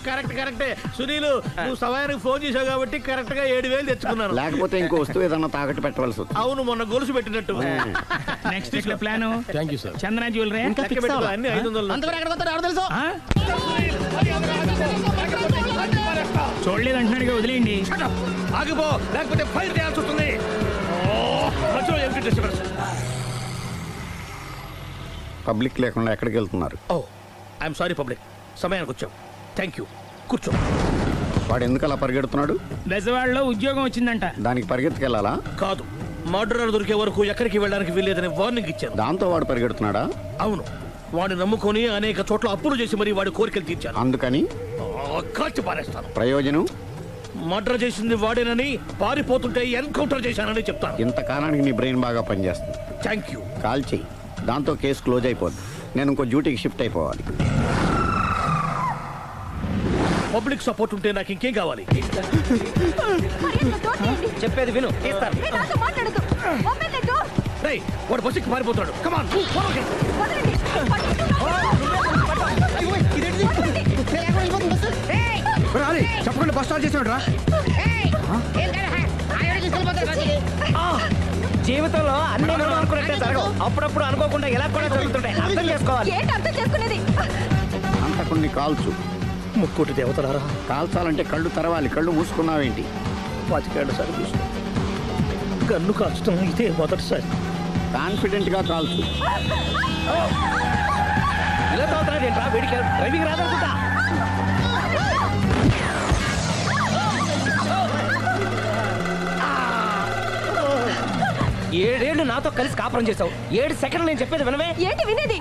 H: కరెక్టే సునీల్, నువ్వు సమయానికి ఫోన్ చేసావు కాబట్టి కరెక్ట్ గా 7,000 తెచ్చుకున్నాను.
C: లేకపోతే ఇంకో వస్తువు ఏదన్నా తాకట్టు పెట్టవలసి వస్తుంది.
H: అవును, మొన్న గొలుసు పెట్టినట్టు.
K: నెక్స్ట్ వీక్ లో ప్లాన్ చందన జ్యువెలరీ.
H: లెక్క పెట్టుకో, అన్ని 500.
F: అంతవరకు ఎక్కడ పోతారు ఎవరు తెలుసు?
K: చూడలేదు అంటున్నాడుగా, వదిలేయండి.
H: ఆగిపో, లేకపోతే ఫైర్ చేయాల్సి వస్తుంది. మధ్యలో ఏమిటి డిస్టర్బెన్స్?
C: పబ్లిక్ లేకుండా ఎక్కడికి వెళ్తున్నారు?
H: ఓ ఐఎమ్ సారీ పబ్లిక్, సమయానికి వచ్చాం. థ్యాంక్ యూ, కూర్చో.
C: వాడు ఎందుకు అలా పరిగెడుతున్నాడు?
K: బెజవాడలో ఉద్యోగం వచ్చిందంట.
C: దానికి పరిగెత్తుకెళ్ళాలా?
H: కాదు, మర్డరర్ దొరికే వరకు ఎక్కడికి వెళ్ళడానికి వీల్లేదని వార్నింగ్ ఇచ్చాను.
C: దాంతో వాడు పరిగెడుతున్నాడా?
H: అవును, వాడిని నమ్ముకొని అనేక చోట్ల అప్పులు చేసి మరి వాడి కోరికలు తీర్చాను.
C: అందుకని
H: కాల్చి పారేస్తాను.
C: ప్రయోజనం?
H: మర్డర్ చేసింది వాడేనని, పారిపోతుంటే ఎన్కౌంటర్ చేశానని చెప్తాను.
C: ఇంతకాలానికి నీ బ్రెయిన్ బాగా పనిచేస్తుంది.
H: Thank you.
C: కాల్ చెయ్యి, దాంతో కేసు క్లోజ్ అయిపోద్ది. నేను ఇంకో డ్యూటీకి షిఫ్ట్ అయిపోవాలి.
H: పబ్లిక్ సపోర్ట్ ఉంటే నాకు ఇంకేం కావాలి?
F: చెప్పేది విను.
H: రేయ్, వాడు బస్సుకి పారిపోతాడు. కమాన్,
F: చెప్పకుండా బస్ స్టార్ట్ చేసాడు రా. జీవితంలో అన్ని మనం అనుకున్నట్టే జరగవు. అప్పుడప్పుడు అనుకోకుండా ఎలా కూడా జరుగుతుంటాయి. అర్థం చేసుకోవాలి.
C: అంతకుని కాల్చు.
H: ముక్కోటి దేవతలారా,
C: కాల్చాలంటే కళ్ళు తెరవాలి. కళ్ళు మూసుకున్నావేంటి?
H: 25 సార్లు చూసిన గన్ను కాల్చడం ఇదే మొదటిసారి.
C: కాన్ఫిడెంట్ గా కాల్చు.
F: ఇలా తాగుతున్నాడు ఏంట్రా? వీడికి డ్రైవింగ్ రాదనుకుంటా. 7 ఏళ్ళు నాతో కలిసి కాపురం చేసావు. 7 సెకండ్లు నేను చెప్పేది వినవే.
A: ఏంటి వినేది?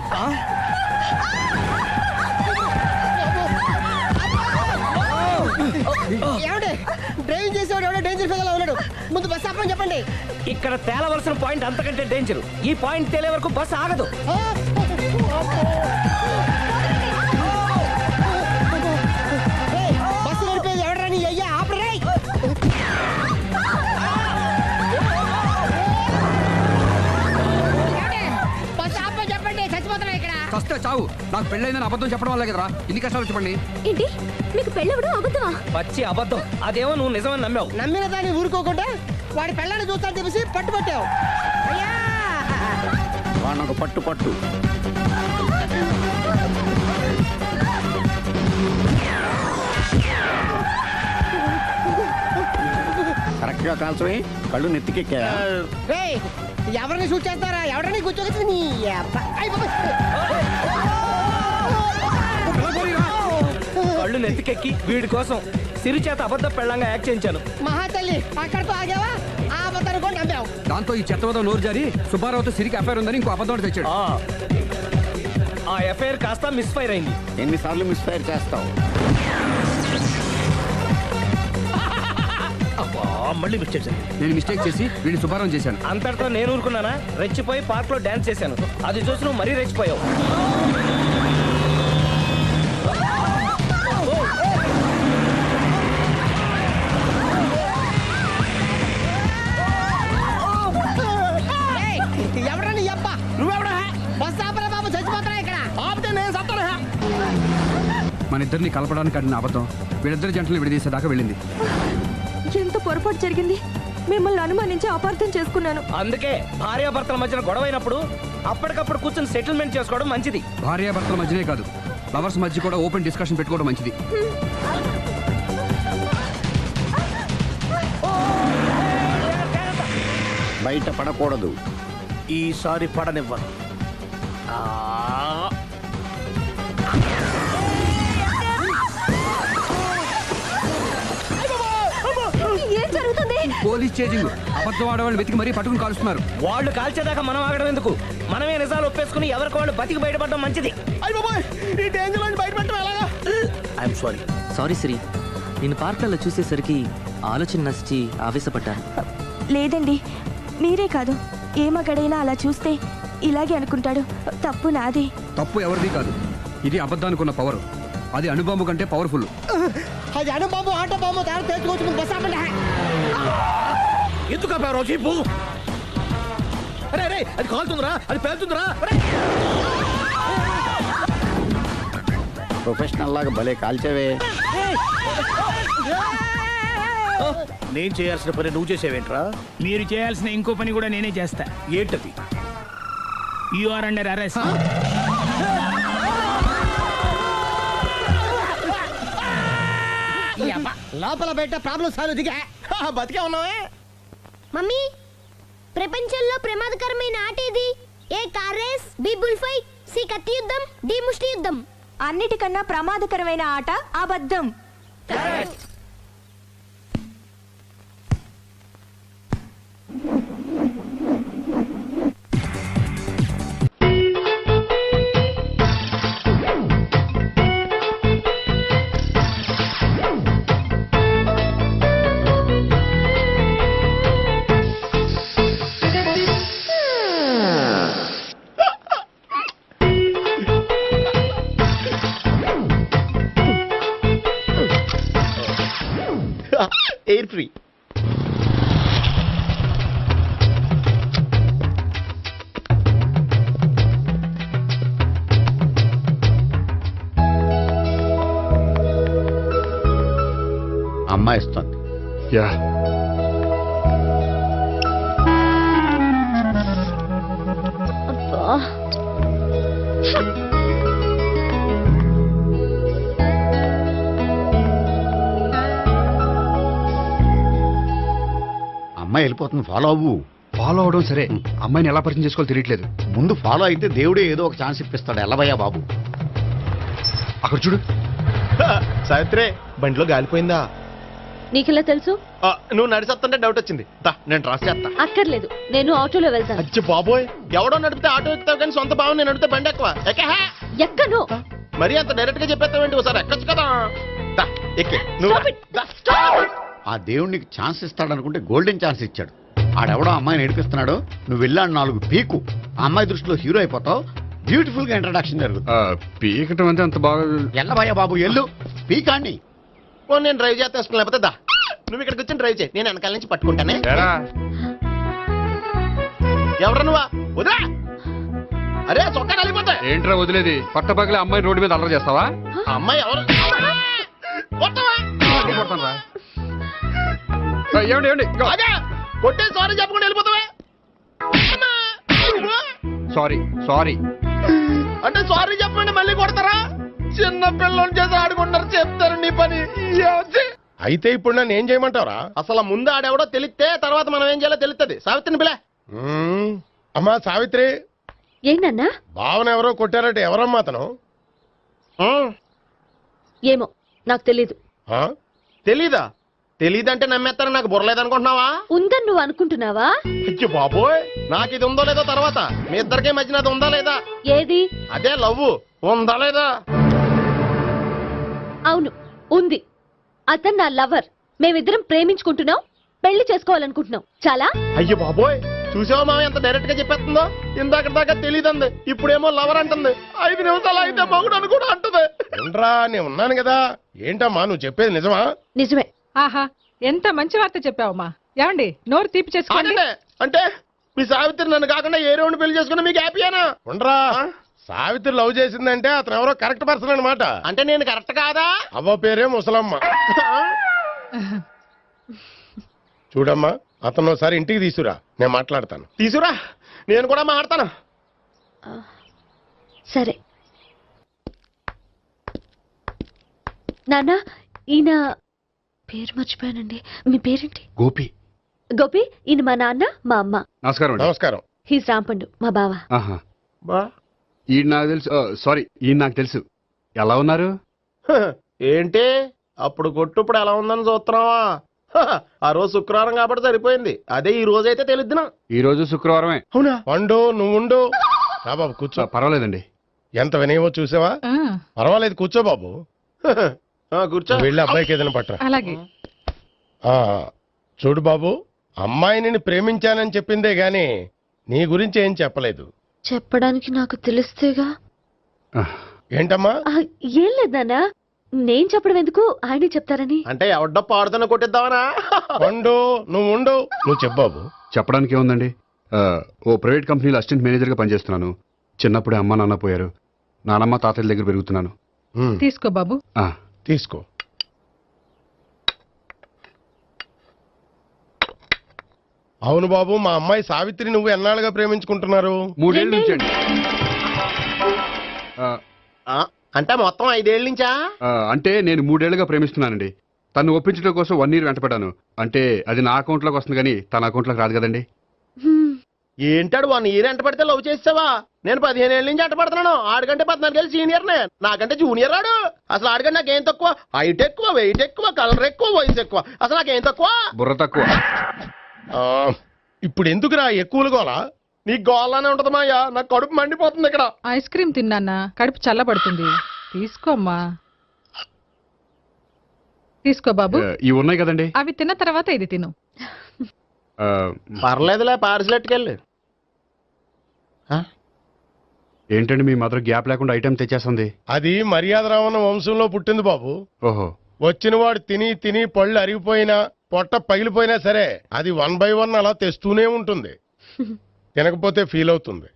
J: ఏమంటే డ్రైవింగ్ చేసేవాడు ఎవడో డేంజర్ ఫీల్ ఉన్నాడు. ముందు బస్ ఆపమని చెప్పండి.
F: ఇక్కడ తేలవలసిన పాయింట్ అంతకంటే డేంజర్. ఈ పాయింట్ తేలే వరకు బస్ ఆగదు.
J: బస్సు నడిపేది ఎవడరా నీ అయ్యా? ఆపరే. బస్ ఆపమని చెప్పండి. చచ్చిపోతున్నా ఇక్కడ.
F: ఫస్ట్ చావు. నాకు పెళ్ళైందని అబద్ధం చెప్పడం వల్ల కదరా ఇన్ని కష్టాలు చెప్పండి.
A: ఏంటి మీకు పెళ్ళవడం అబద్ధమా?
F: పచ్చి అబద్ధం. అదేమో నువ్వు నిజమని నమ్మావు. నమ్మిన దాన్ని ఊరుకోకుండా వాడి పెళ్ళాన్ని చూస్తాను చెప్పేసి పట్టుబట్టావు. అయ్యా
C: వాడిని ఒక పట్టు పట్టు. కరెక్ట్ గా కాల్చవే. కళ్ళు నెత్తికెక్కా.
J: రేయ్, ఎవరిని షూట్ చేస్తారా? ఎవరిని కూర్చోగచ్చు నీ అబ్బా. అయ్ బాబోయ్.
F: కళ్ళు నెత్తికెక్కి వీడి కోసం సిరి చేత అబద్ధ పెళ్ళంగా యాక్ట్ చేయించాను.
J: మహాతల్లి అక్కడితో ఆగావా? ఆ అబద్ధాన్ని కూడా నమ్మావు.
F: దాంతో ఈ చెత్తవద నోరు జారి సుబ్బారావుతో సిరికి అఫైర్ ఉందని ఇంకో అబద్ధం తెచ్చాడు. ఆ ఎఫ్ఐఆర్ కాస్త మిస్ఫైర్ అయింది.
C: ఎన్నిసార్లు మిస్ఫైర్ చేస్తావు?
H: మళ్ళీ మిస్టేక్.
F: నేను మిస్టేక్ చేసి వీడిని సుబ్బారావు చేశాను. అంతటితో నేను ఊరుకున్నానా? రెచ్చిపోయి పార్క్ లో డాన్స్ చేశాను. అది చూసి నువ్వు మరీ రెచ్చిపోయావు.
J: ఎవరా నీ అబ్బా? నువ్వెవడా? బస్ ఆపరా బాబు, చచ్చిపోతారా ఇక్కడ. ఆపితే నేను సత్తానా?
F: మన ఇద్దరిని కలపడానికి అడిగిన అబద్ధం వీళ్ళిద్దరి జంటలు విడదీసేదాకా వెళ్ళింది.
A: ఎంత పొరపాటు జరిగింది. మిమ్మల్ని అనుమానించి అపార్థం చేసుకున్నాను.
F: అందుకే భార్యాభర్తల మధ్యన గొడవైనప్పుడు అప్పటికప్పుడు కూర్చొని సెటిల్మెంట్ చేసుకోవడం మంచిది.
H: భార్యాభర్తల మధ్యనే కాదు, లవర్స్ మధ్య కూడా ఓపెన్ డిస్కషన్ పెట్టుకోవడం మంచిది.
C: బయట పడకూడదు.
F: ఈసారి పడనివ్వను.
A: ఏం జరుగుతుంది?
H: Police chasing. అబద్ధం ఆడవాళ్ళు వెతికి మరీ పట్టుకుని కాలుస్తున్నారు.
F: వాళ్ళు కాల్చేదాకా మనం ఆగడం ఎందుకు? మనమే నిజాలు ఒప్పేసుకుని ఎవరికి వాళ్ళు బతికి బయటపడడం మంచిది. ఈ డేంజర్ నుంచి బయటపడటం ఎలాగా? I'm sorry.
L: సారీ శ్రీ, నేను పార్కులలో చూసేసరికి ఆలోచన నచ్చి ఆవేశపడ్డాను.
A: లేదండి, మీరే కాదు, ఏ మగాడైనా అలా చూస్తే ఇలాగే అనుకుంటాడు. తప్పు నాది.
H: తప్పు ఎవరిది కాదు. ఇది అబద్ధానికి ఉన్న పవర్. అది అణుబాంబు కంటే పవర్ఫుల్.
J: అది అణుబాంబు ఆటో బాంబు తయారు తెచ్చుకోవచ్చు. బస్ ఆపండి.
F: ఎందుకు ఆపారో చెప్పు. అరే అది కాలుతుందిరా, అది పేలుతుందిరా.
C: ప్రొఫెషనల్ లాగా భలే కాల్చేవే.
F: నేను చేయాల్సిన పని నువ్వు చేసేవేంట్రా?
K: మీరు చేయాల్సిన ఇంకో పని కూడా నేనే చేస్తా.
F: ఏంటది?
K: You are under arrest.
J: లోపల బయట ప్రాబ్లం సాల్వ్ దిగా
F: బతికే ఉన్నావే.
A: మమ్మీ, ప్రపంచంలో ప్రమాదకరమైన ఆట ఏది? A car race, B bull fight, C కత్తి యుద్ధం, డి ముష్టి యుద్ధం. అన్నిటికన్నా ప్రమాదకరమైన ఆట అబద్ధం.
F: Air free.
C: అమ్మాయి ఇస్తుంది. అమ్మాయి వెళ్ళిపోతుంది, ఫాలో అవ్వు.
H: ఫాలో అవడం సరే, అమ్మాయిని ఎలా పరిచయం చేసుకోవాలో తెలియట్లేదు.
C: ముందు ఫాలో అయితే దేవుడే ఏదో ఒక ఛాన్స్ ఇప్పిస్తాడు. ఎల్లవయ్యా బాబు.
H: అక్కడ చూడు.
F: సావిత్రి, బండిలో గాలిపోయిందా?
A: నీకెలా తెలుసు?
F: నువ్వు నడిచేస్తుంటే డౌట్ వచ్చింది. నేను ట్రాస్ చేస్తా.
A: అక్కర్లేదు, నేను ఆటోలో వెళ్తాను.
F: అచ్చి బాబోయ్, ఎవడో నడిపితే ఆటో ఎక్కుతావు కానీ సొంత భావం నేను నడిపితే బండి ఎక్కువ.
A: ఎక్కను.
F: మరి అంత డైరెక్ట్ గా చెప్పేస్తావేంటి? ఒకసారి ఎక్కొచ్చు కదా. ఎక్కే నువ్వు.
C: ఆ దేవుడు నీకు ఛాన్స్ ఇస్తాడనుకుంటే గోల్డెన్ ఛాన్స్ ఇచ్చాడు. ఆడెవడో అమ్మాయిని ఏడిపిస్తున్నాడు, నువ్వు వెళ్ళాడు 4 పీకు. ఆ అమ్మాయి దృష్టిలో హీరో అయిపోతావు. బ్యూటిఫుల్ గా ఇంట్రడక్షన్ జరుగుతుంది.
H: పీకటం అంటే అంత బాగా.
C: ఎల్లబయ్యా బాబు, ఎల్లు పీకాన్ని.
F: నేను డ్రైవ్ చేస్తాను. లేకపోతే దా, నువ్వు ఇక్కడికి వచ్చి డ్రైవ్ చేయి, నేను వెనకాల నుంచి పట్టుకుంటానే. ఎవరు నువ్వా? వదిలా. అరే చొక్కా కలిగిపోతా.
H: ఏంట్రా వదిలేది? పట్టపగలే అమ్మాయి రోడ్డు మీద అల్లరి చేస్తావా?
F: అమ్మాయి ఎవరు? అదే కొట్టే సారీ చెప్పకుండా వెళ్ళిపోతావా?
H: సారీ సారీ
F: అంటే సారీ చెప్పండి మళ్ళీ కొడతారా? చిన్న పిల్లలు చేసి ఆడుకుంటారు, చెప్తారు నీ పని. అయితే ఇప్పుడు నన్ను ఏం చేయమంటారా? అసలు ముందు ఆడెవడో తెలిస్తే తర్వాత మనం ఏం చేయాలో తెలుస్తుంది. సావిత్రిని పిల్ల. అమ్మా సావిత్రి.
A: ఏంటన్నా?
F: భావన ఎవరో కొట్టారట. ఎవరమ్మా అతను?
A: ఏమో, నాకు తెలీదు.
F: తెలీదా? తెలీదంటే నమ్మేస్తారని నాకు బుర్రలేదనుకుంటున్నావా?
A: ఉందని నువ్వు అనుకుంటున్నావా?
F: అయ్యో బాబోయ్, నాకు ఇది ఉందో లేదో తర్వాత. మీ ఇద్దరికే మధ్యన అది ఉందా లేదా?
A: ఏది?
F: అదే లవ్ ఉందా లేదా?
A: అవును, ఉంది. అతను నా లవర్. మేమిద్దరం ప్రేమించుకుంటున్నాం, పెళ్లి చేసుకోవాలనుకుంటున్నాం. చాలా.
F: అయ్యో బాబోయ్, చూసావా మామ ఎంత డైరెక్ట్ గా చెప్పేస్తుందో? ఇందాక దాకా తెలియదండి, ఇప్పుడేమో లవర్ అంటుంది. 5 నిమిషాలు అయితే మగుడు అని కూడా అంటుంది. ఏంట్రా, నేను ఉన్నాను కదా. ఏంటమ్మా నువ్వు చెప్పేది నిజమా?
A: నిజమే.
J: ఆహా, ఎంత మంచి వార్త చెప్పావమ్మా. ఏమండి, నోరు తీపి చేసుకోండి.
F: అంటే మీ సావిత్రి నన్ను కాకుండా ఏ రౌండ్ పెళ్లి చేసుకున్నా మీకు హ్యాపీయేనా? ఉండరా, సావిత్రి లవ్ చేసిందంటే అతను ఎవరో కరెక్ట్ పర్సన్ అనమాట. అంటే నేను కరెక్ట్ కాదా? అవ్వ పేరే ముసలమ్మ. చూడమ్మా, అతను ఒకసారి ఇంటికి తీసుకురా, నేను మాట్లాడతాను. తీసుకురా, నేను కూడా మాట్లాడతాను.
A: సరే నాన్న, ఈయన పేరు మర్చిపోయానండి. మీ పేరేంటి?
I: గోపి.
A: గోపి, ఈయన మా నాన్న, మా అమ్మ.
I: నమస్కారం. నమస్కారం.
A: హీస్ రాంపండు, మా బావ.
I: ఈ నాకు తెలుసు. సారీ, ఈ నాకు తెలుసు. ఎలా ఉన్నారు?
F: ఏంటి అప్పుడు కొట్టు ఇప్పుడు ఎలా ఉందని చూస్తున్నావా? ఆ రోజు శుక్రవారం కాబట్టి సరిపోయింది. అదే ఈ రోజు అయితే తెలుద్దునా.
I: ఈ రోజు శుక్రవారమే.
F: అవునా? వండు, నువ్వు ఉండు. రా బాబు కూర్చో.
I: పర్వాలేదండి.
F: ఎంత వినయమో చూసావా? పర్వాలేదు, కూర్చో బాబు. కూర్చో. వెళ్ళి అబ్బాయికి ఏదైనా పట్టరా.
J: అలాగే.
F: చూడు బాబు, అమ్మాయిని ప్రేమించానని చెప్పిందే గాని నీ గురించి ఏం చెప్పలేదు.
A: చెప్పడానికి నాకు తెలిస్తేగా.
F: ఏంటమ్మా?
A: ఏం లేదు నాన్న, నేను చెప్పడం ఎందుకు, ఆయనే చెప్తారని.
F: అంటే ఎవడ్డో పాడుతున్న కొట్టిద్దామనా? వండు, నువ్వు ఉండు. నువ్వు చెప్పు బాబు.
I: చెప్పడానికి ఏముందండి, ఓ ప్రైవేట్ కంపెనీలో అసిస్టెంట్ మేనేజర్గా పనిచేస్తున్నాను. చిన్నప్పుడే అమ్మ నాన్న పోయారు. నానమ్మ తాతయ్య దగ్గర పెరుగుతున్నాను.
J: తీసుకో బాబు.
F: తీసుకో. అవును బాబు, మా అమ్మాయి సావిత్రి నువ్వు ఎన్నాళ్ళుగా ప్రేమించుకుంటున్నారు?
I: 3 ఏళ్ళ నుంచి అండి.
F: అంటే మొత్తం 5 ఏళ్ళ నుంచా?
I: అంటే నేను 3 ఏళ్ళుగా ప్రేమిస్తున్నానండి. తను ఒప్పించడం కోసం 1 year వెంటపడ్డాను. అంటే అది నా అకౌంట్లోకి వస్తుంది కానీ తన అకౌంట్లోకి రాదు కదండి.
F: ఏంటాడు 1 year ఎంట పడితే లవ్ చేసావా? నేను 15 ఏళ్ళ నుంచి ఎంట పడుతున్నాను. ఆడికంటే 14 ఏళ్ళు సీనియర్నే, నాకంటే జూనియర్ ఆడు. అసలు ఆడికంటే నాకేం తక్కువ? హైట్ ఎక్కువ, వెయిట్ ఎక్కువ, కలర్ ఎక్కువ, వయసు ఎక్కువ. అసలు నాకేం తక్కువ?
I: బుర్ర తక్కువ.
F: ఇప్పుడు ఎందుకురా ఎక్కువలు గోలా? నీకు గోలానే ఉంటదమ్మా. నాకు కడుపు మండిపోతుంది ఇక్కడ.
J: ఐస్ క్రీమ్ తిన్నానా, కడుపు చల్లబడుతుంది. తీసుకోమ్మా. తీసుకో బాబు.
I: ఇవి ఉన్నాయి కదండి.
J: అవి తిన్న తర్వాత ఇది తిను.
F: పర్లేదులే, పార్సిల్ ఎట్టుకెళ్ళి.
I: ఏంటండి మీ మదర్ గ్యాప్ లేకుండా ఐటెం తెచ్చేస్తుంది?
F: అది మర్యాద రావణ వంశంలో పుట్టింది బాబు.
I: ఓహో.
F: వచ్చిన వాడు తిని తిని పళ్ళు అరిగిపోయినా పొట్ట పగిలిపోయినా సరే అది 1 by 1 అలా తెస్తూనే ఉంటుంది. తినకపోతే ఫీల్ అవుతుంది.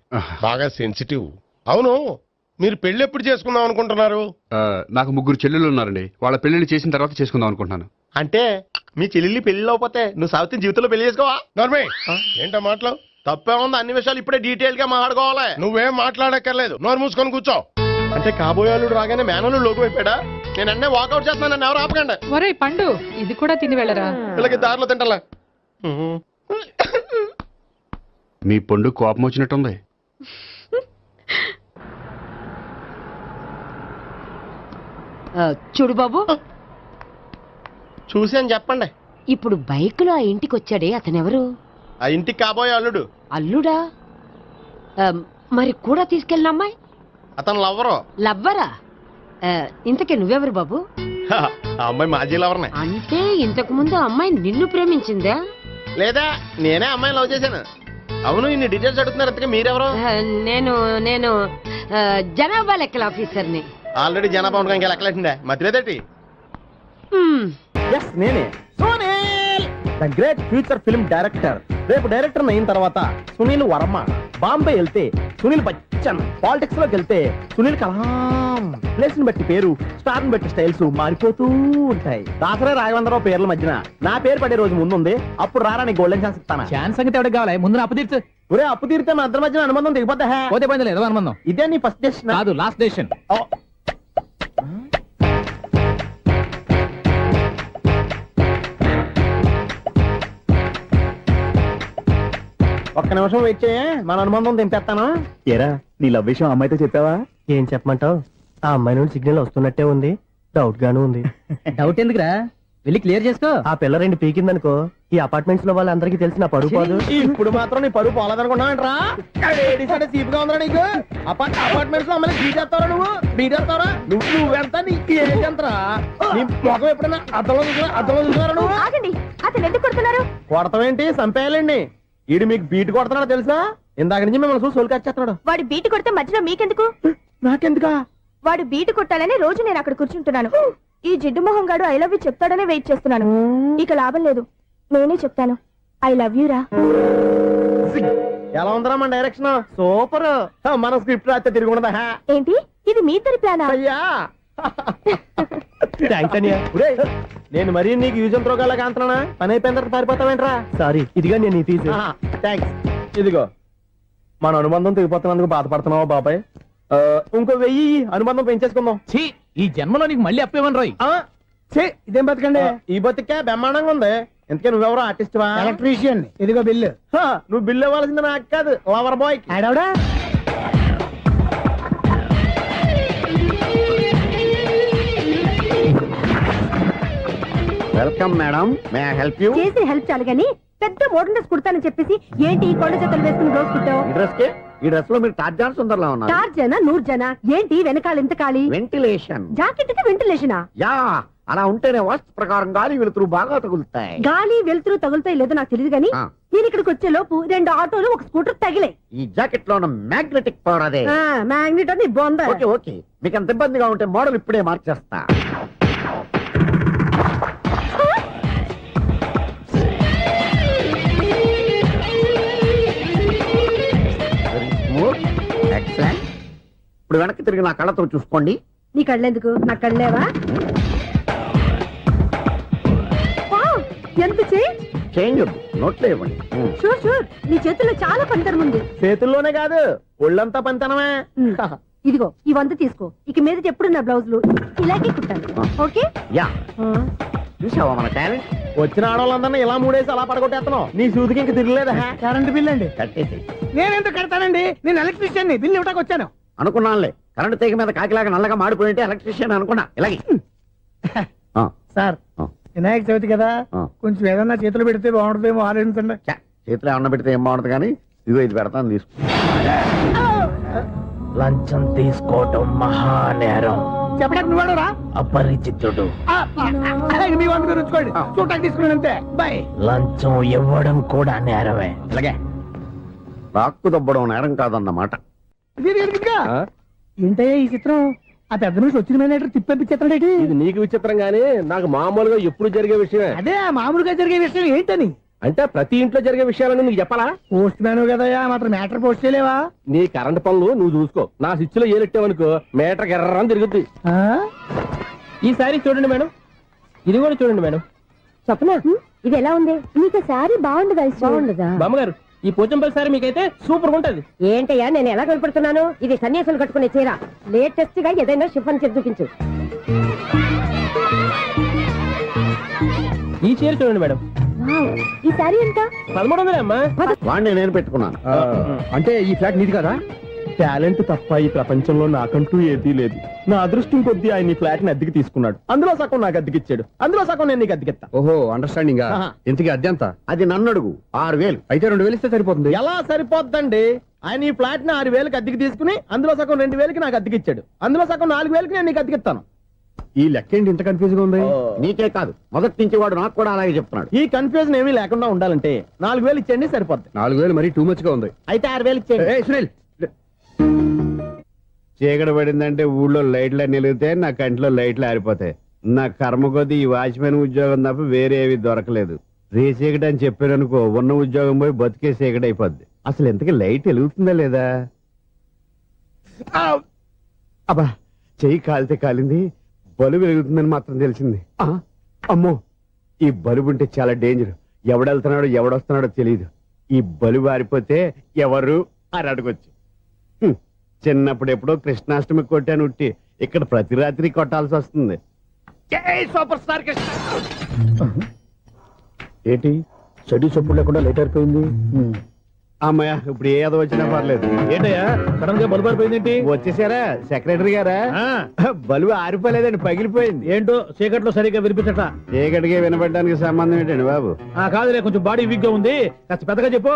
F: బాగా సెన్సిటివ్. అవును, మీరు పెళ్లి ఎప్పుడు చేసుకుందాం అనుకుంటున్నారు?
I: నాకు 3 చెల్లెళ్ళు ఉన్నారండి. వాళ్ళ పెళ్లిళ్ళు చేసిన తర్వాత చేసుకుందాం అనుకుంటున్నాను.
F: అంటే మీ చెల్లెల్ని పెళ్లి లేకపోతే నువ్వు సావిత్రి జీవితంలో పెళ్లి చేసుకోవా? నర్మే, ఏంటో మాటలు? తప్పే ఉంది. అన్ని విషయాలు ఇప్పుడే డీటెయిల్ గా మాట్లాడుకోవాలి. నువ్వేం మాట్లాడక్కర్లేదు, నోరు మూసుకొని కూర్చో. అంటే కాబోయేవాళ్ళు రాగానే మేనలు లోకి అయిపోయాడా? నేను అన్నీ వాకౌట్ చేస్తున్నాను, నన్ను ఎవరు ఆపకండి.
J: ఒరే పండు, ఇది కూడా తిని వెళ్ళరా.
F: వీళ్ళకి దారిలో తింటలా.
I: మీ పండు కోపం వచ్చినట్టుంది.
M: చూడు బాబు,
F: చూసి అని చెప్పండి.
M: ఇప్పుడు బైక్ లో ఆ ఇంటికి వచ్చాడే అతనెవరు?
F: ఆ ఇంటికి కాబోయే అల్లుడు.
M: అల్లుడా? మరి కూడా తీసుకెళ్ళిన అమ్మాయి?
F: అతను లవ్వరు.
M: లవ్వరా? ఇంతకే నువ్వెవరు బాబు?
F: ఆ అమ్మాయి మాజీ లవర్నే.
M: అంటే ఇంతకు ముందు అమ్మాయి నిన్ను ప్రేమించిందా?
F: లేదా నేనే అమ్మాయిని లవ్ చేశాను. అవును, ఇన్ని డీటెయిల్స్ అడుగుతున్నారు. అంతగా మీరెవరు?
M: నేను నేను జనాభా లెక్కల ఆఫీసర్ని.
F: ఆల్రెడీ జనాభా ఉండగా ఇంకా లెక్కలేసిందే మధ్యలేదేటి?
B: నేనే Sunil, the great future film director. రేపు డైరెక్టర్ అయిన తర్వాత సునీల్ వర్మ. బాంబే వెళ్తే సునీల్ బచ్చన్, పాలిటిక్స్ లోకి వెళ్తే సునీల్ కలాం. ప్లేస్ ని బట్టి పేరు, స్టార్ ని బట్టి స్టైల్స్ మారిపోతూ ఉంటాయి. దాసరా రాఘవేంద్రరావు పేర్ల మధ్యన నా పేరు పడే రోజు ముందుంది. అప్పుడు రారా నీ గోల్డెన్ ఛాన్స్ ఇస్తాను.
G: ఛాన్స్ సంగతి ఎవరికి కావాలి? ముందు అప్పు తీర్చు.
B: ఒరే, అప్పు తీరితే మన ఇద్దరి మధ్యన అనుబంధం దిగిపోతా.
G: పోతే పోయింది లేదు అనుబంధం.
B: ఇదే నీ ఫస్ట్ డెస్టినేషన్
G: కాదు, లాస్ట్ డెసిషన్.
B: ఒక్క నిమిషం వెయిట్ చేయ, మన అనుబంధం దింపేస్తాను. ఏరా, నీ లవ్ విషయం అమ్మాయితో చెప్పావా?
F: ఏం చెప్పమంటావు? ఆ అమ్మాయి నుండి సిగ్నల్ వస్తున్నట్టే ఉంది, డౌట్ గాను ఉంది.
G: డౌట్ ఎందుకురా, వెళ్ళి క్లియర్ చేసుకో.
F: ఆ పిల్ల 2 పీకిందనుకో, ఈ అపార్ట్మెంట్స్ లో వాళ్ళందరికీ తెలిసిన పరుగు పోదు.
B: ఇప్పుడు మాత్రం నీ పరువు పోలేదనుకున్నావంటరా? సీపుగా ఉందా నీకు? అపార్ట్మెంట్స్ లో అమ్మాయి బీటేస్తావరా? నువ్వెంత? నీకు ఏంటంతరా? నీ మొఖం ఎప్పుడైనా అర్థంలో చూసారా నువ్వు?
A: ఆగండి, అతను ఎందుకు కొడుతున్నారు?
B: కొడతావేంటి? చంపేయాలండి. ఈడు మీకు బీట్ కొడుతున్నాడు తెలుసా? ఇందాక నుంచి మిమ్మల్ని చూసి సోల్కొచ్చేస్తున్నాడు.
A: వాడు బీటు కొడితే మధ్యలో మీకెందుకు?
B: నాకెందుకా?
A: వాడు బీటు కొట్టాలని రోజు నేను అక్కడ కూర్చుంటున్నాను. ఈ జిడ్డు మొహం గాడు ఐ లవ్ యూ చెప్తాడనే వెయిట్ చేస్తున్నాను. ఇక లాభం లేదు, నేనే చెప్తాను. ఐ లవ్ యూ రా.
B: ఎలా ఉందరా మన డైరెక్షన్? సూపర్. మన స్క్రిప్ట్ రాస్తే తిరిగి ఉండదా?
A: ఏంటి ఇది మీ ఇద్దరి ప్లానా?
B: అయ్యా నేను మరీ నీకు యూజ్ అంత రోగాలకు అంటున్నా. పని అయిపోయిన తర్వాత పారిపోతావేంట్రా?
F: సారీ, ఇదిగా నేను తీసి.
B: థ్యాంక్స్. ఇదిగో
F: మన అనుబంధం తెగిపోతున్నందుకు బాధపడుతున్నావా బాబాయ్? ఇంకో 1000 అనుబంధం పెంచేసుకుందాం.
K: ఛీ, ఈ జన్మలో నీకు మళ్ళీ అప్పేవన్ రాయ్.
J: ఇదేం బతకండి?
F: ఈ బతికే బ్రహ్మాండంగా ఉంది. ఎందుకే నువ్వెవరో ఆర్టిస్ట్ వా?
J: ఎలక్ట్రీషియన్. ఇదిగో బిల్లు.
F: నువ్వు బిల్లు ఇవ్వాల్సింది నాకు కాదు, లవర్ బాయ్.
J: ఆడవడా?
C: Welcome madam, may I help you?
M: చేసి హెల్ప్ చాలు గాని పెద్ద మోడల్ డ్రెస్ కుడతానని చెప్పేసి ఏంటి ఈ కొండ జతలు వేసుకుని రోజు కుట్టావు?
C: ఈ డ్రెస్ కే, ఈ డ్రెస్ లో మీరు టార్జాన్ సుందర్లా ఉన్నారు.
M: టార్జనా 100 జన ఏంటి వెనకాల ఇంత ఖాళీ?
C: వెంటిలేషన్.
M: జాకెట్ కి వెంటిలేషనా?
C: యా, అలా ఉంటేనే వాస్తు ప్రకారం గాలి వెలుతురు బాగా తగులుతాయి.
M: గాలి వెలుతురు తగులుతాయి లేదో నాకు తెలియదు గాని నేను ఇక్కడికి వచ్చే లోపు 2 ఆటోలు ఒక స్కూటర్ తగిలే.
C: ఈ జాకెట్ లో ఉన్న మ్యాగ్నెటిక్ పవర్ అదే.
M: మ్యాగ్నెట్ అని బొంద.
C: ఓకే ఓకే, మీకు అంత ఇబ్బందిగా ఉంటే మోడల్ ఇప్పుడే మార్చేస్తా. ఎక్సలెంట్. ఇప్పుడు వెనక్కి తిరిగి నా కళ్ళతో చూసుకోండి.
M: నీ కళ్ళెందుకు? నా కళ్ళేవా? ఎంత చేంజ్?
C: చేంజ్ నోట్లో ఇవ్వండి.
M: షూర్ షూర్, నీ చేతుల్లో చాలా పంతరం ఉంది.
F: చేతుల్లోనే కాదు, ఒళ్ళంతా పంతనమే.
M: ఇదిగో ఈ 100 తీసుకో. ఇక మీద ఎప్పుడు నా బ్లౌజులు ఇలాగే కుట్టాను. ఓకే?
C: యా, చూసావా మన టాలెంట్?
F: వచ్చిన ఆడవాళ్ళందరినీ ఇలా మూడేసి అలా పడగొట్టేస్తున్నావు. నీ సూదికి ఇంక తిరగలేదా?
J: కరెంట్ బిల్ అండి.
C: కట్టేసి.
J: నేనెందుకు కడతానండి? నేను ఎలక్ట్రీషియన్. బిల్ ఇవ్వడానికి వచ్చాను.
C: అనుకున్నానులే, కరెంట్ తీగ మీద కాకిలాగా నల్లగా మాడిపోయింటే ఎలక్ట్రీషియన్ అనుకున్నా. ఇలాగే
J: సార్, వినాయక చవితి కదా, కొంచెం ఏదన్నా చేతులు పెడితే బాగుంటుందేమో ఆలోచించండి.
C: చేతిలో అన్న పెడితే ఏం బాగుంటుంది కానీ ఇదిగో ఇది పెడతాను, తీసుకో.
K: లంచం తీసుకోవటం మహానేరం.
J: చెప్పడానికి నువ్వాడరా?
K: అపరిచితుడు.
J: మీ వంద మీరు ఉంచుకోండి, చూడటానికి తీసుకున్నాను అంతే. బాయ్.
K: లంచం ఇవ్వడం కూడా నేరమే.
C: ఇలాగే రాక్కు దబ్బడం నేరం కాదన్నమాట.
J: ఏంటయ్యా ఈ చిత్రం? ఆ పెద్ద నుంచి వచ్చిన మేనేటర్ తిప్పించేస్తాడేటి?
F: ఇది నీకు విచిత్రం గానీ నాకు మామూలుగా ఎప్పుడు జరిగే విషయమే.
J: అదే మామూలుగా జరిగే విషయం ఏంటని?
F: అంటే ప్రతి ఇంట్లో జరిగే విషయాలని నీకు చెప్పాలా?
J: పోస్ట్ మ్యాన్ కదయ్యా, మాత్రం మ్యాటర్ పోస్ట్ చేయలేవా?
F: నీ కరెంట్ పనులు నువ్వు చూసుకో. నా స్విచ్ లో ఏలెట్టావనుకో మీటర్ ఎర్రని తిరుగుద్ది. ఈసారి చూడండి మేడం, ఇది కూడా చూడండి మేడం.
M: చెప్పనా? ఇది ఎలా ఉంది? నీకు సారీ బాగుండదా? బాగుండదా?
F: బామ్మగారు, ఈ పోచంపల్లి సారీ మీకైతే సూపర్ ఉంటుంది.
M: ఏంటయ్యా నేను ఎలా కనపడుతున్నాను? ఇది సన్యాసులు కట్టుకునే చీర. లేటెస్ట్ గా ఏదైనా షిఫన్ చేసి చూపించు.
F: ఈ చీర చూడండి మేడం.
M: ఈ సారీ ఎంత?
F: 1300 అమ్మా.
C: వాడిని నేను పెట్టుకున్నాను.
F: అంటే ఈ ఫ్లాట్ నీది కదా? టాలెంట్ తప్ప ఈ ప్రపంచంలో నాకంటూ ఏదీ లేదు. నా అదృష్టం కొద్దీ ఆయన ఈ ఫ్లాట్ ని అద్దెకి తీసుకున్నాడు. అందులో సగం నాకు అద్దెకిచ్చాడు, అందులో సగం నేను నీకు అద్దెకిస్తా.
C: ఓహో, అండర్స్టాండింగ్. ఇంతకీ అద్దె ఎంత? అది నన్ను అడుగు. 6000. అయితే 2000 ఇస్తే సరిపోతుంది.
F: ఎలా సరిపోద్దండి? ఆయన ఈ ఫ్లాట్ ని 6000కి అద్దెకి తీసుకుని అందులో సగం 2000కి నాకు అద్దెకిచ్చాడు, అందులో సగం 4000కి నేను నీకు అద్దెకిస్తాను.
C: ఈ లెక్క ఏంటి ఇంత కన్ఫ్యూజ్ గా ఉంది? నీకే కాదు, మొదటి నుంచి వాడు నాకు కూడా అలాగే చెప్తున్నాడు.
F: ఈ కన్ఫ్యూజన్ ఏమీ లేకుండా ఉండాలంటే 4000 ఇచ్చేయండి, సరిపోద్ది.
C: 4000 మరీ టూ మచ్ గా ఉంది.
F: అయితే 6000 ఇచ్చేయండి.
C: సునీల్, చీకటి పడిందంటే ఊళ్ళో లైట్లు నిలిగితే నా కంటిలో లైట్లు ఆరిపోతాయి. నా కర్మ కొద్దీ ఈ వాచ్మెన్ ఉద్యోగం తప్ప వేరే ఏవి దొరకలేదు. రేచీకటి అని చెప్పారనుకో, ఉన్న ఉద్యోగం పోయి బతికే చీకటి అయిపోద్ది. అసలు ఎంతకీ లైట్ వెలుగుతుందా లేదా? అబ్బా, చెయ్యి కాలితే కాలింది, బలుబు వెలుగుతుందని మాత్రం తెలిసింది. అమ్మో, ఈ బలుబు ఉంటే చాలా డేంజర్. ఎవడెళ్తున్నాడో ఎవడొస్తున్నాడో తెలియదు. ఈ బలుబు ఆరిపోతే ఎవరు అని అడగొచ్చు. చిన్నప్పుడు ఎప్పుడో కృష్ణాష్టమి కొట్టాను ఉట్టి, ఇక్కడ ప్రతి రాత్రి కొట్టాల్సి వస్తుంది.
F: సూపర్ స్టార్
C: ఏంటి
F: చెడు చొప్పుడు లేకుండా లేట్ అయిపోయింది.
C: అమ్మయ్య, ఇప్పుడు ఏదో వచ్చినా పర్లేదు.
F: ఏంటయ్యా సడన్ గా బల్బు అయిపోయింది?
C: వచ్చేసారా సెక్రటరీ గారా? బలుబు ఆరిపోలేదండి, పగిలిపోయింది.
F: ఏంటో చీకట్లో సరిగ్గా వినిపించట.
C: చీకటిగా వినపడడానికి సంబంధం ఏంటండి బాబు?
F: కాదులే, కొంచెం బాడీ వీక్ గా ఉంది, కాస్త పెద్దగా చెప్పు.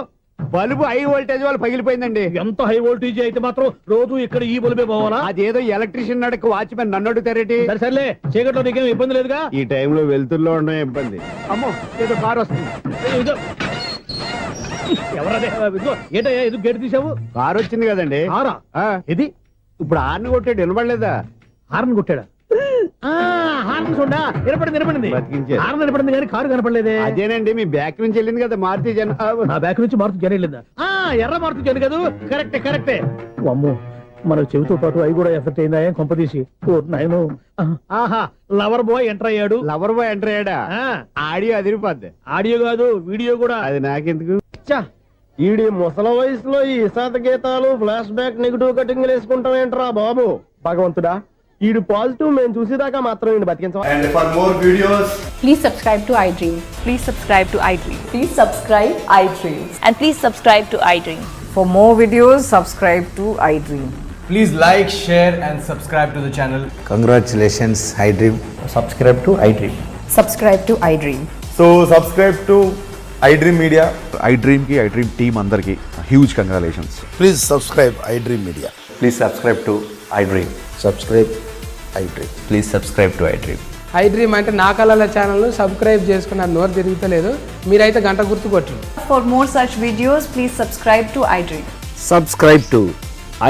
C: బల్బు హై వోల్టేజ్ వాళ్ళు పగిలిపోయిందండి.
F: ఎంత హై వోల్టేజ్ అయితే మాత్రం రోజు ఇక్కడ ఈ బల్బే పోవాలా?
C: అదేదో ఎలక్ట్రీషియన్ నడక వాచ్మెన్ నన్ను అడుగుతారేటి?
F: సర్లే, చీకట్లో నీకేం ఇబ్బంది లేదుగా?
C: ఈ టైంలో వెళ్తుల్లో ఉండడం ఇబ్బంది. అమ్మో, ఏదో కారు వస్తుంది.
F: ఎవరదే? ఏంటయ్యా ఇది గేట్ తీసావు?
C: కారు వచ్చింది కదండి.
F: కారా?
C: ఇది ఇప్పుడు హార్న్ కొట్టాడు, వినపడలేదా?
F: హార్న్ కొట్టాడా? హార్న్ చూడా వినపడింది.
C: బతికించాడు.
F: హార్న్ వినపడింది కానీ కారు కనపడలేదే.
C: అదేనండి, మీ బ్యాక్ నుంచి వెళ్ళింది కదా మారుతి జన.
F: నా బ్యాక్ నుంచి మారుతి జన వెళ్ళిందా? ఎర్ర మారుతి జన కదా? కరెక్టే. అమ్మో, మనకు చెవితో పాటు అవి కూడా ఎఫెక్ట్ అయిందా? ఏం కొంపదీసి నాయను. ఆహా, లవర్ బాయ్ ఎంటర్ అయ్యాడు.
C: లవర్ బాయ్ ఎంటర్ అయ్యాడా? ఆడియో అదిరిపోద్ది.
F: ఆడియో కాదు, వీడియో కూడా.
C: అది నాకెందుకు?
F: ఈడి ముసల వయసులో ఈ ఇసాత గీతాలు ఫ్లాష్ బ్యాక్ నెగిటివ్ కటింగ్ వేసుకుంటాం ఏంట్రా బాబు. భగవంతుడా, ఈడు పాజిటివ్ మేము చూసేదాకా మాత్రం ఈయన బతికించవా.
N: And for more videos,
O: please subscribe to iDream. Please subscribe to iDream.
P: Please subscribe iDream.
O: And please subscribe to iDream.
P: For more videos, subscribe to iDream.
N: please like, share and subscribe to the channel.
F: Congratulations iDream. Subscribe to iDream.
P: Subscribe to iDream.
N: So subscribe to iDream Media.
F: iDream కి iDream టీమ్ అందరికి huge congratulations.
B: Please subscribe iDream media.
F: Please subscribe to iDream.
B: Subscribe iDream.
F: Please subscribe to iDream.
J: iDream అంటే నా కళల ఛానల్ సబ్స్క్రైబ్ చేసుకున్న నోరు తిరుగుతలేదు. మీరైతే గంట గుర్తు కొట్టు.
P: For more such videos, please subscribe to iDream.
B: Subscribe to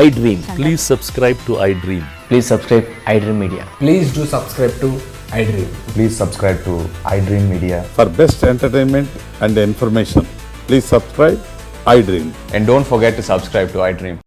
B: iDream.
E: Please subscribe to iDream.
L: Please subscribe iDream media.
N: Please do subscribe to iDream.
F: Please subscribe to iDream media.
C: For best entertainment and information please subscribe iDream.
L: And don't forget to subscribe to iDream.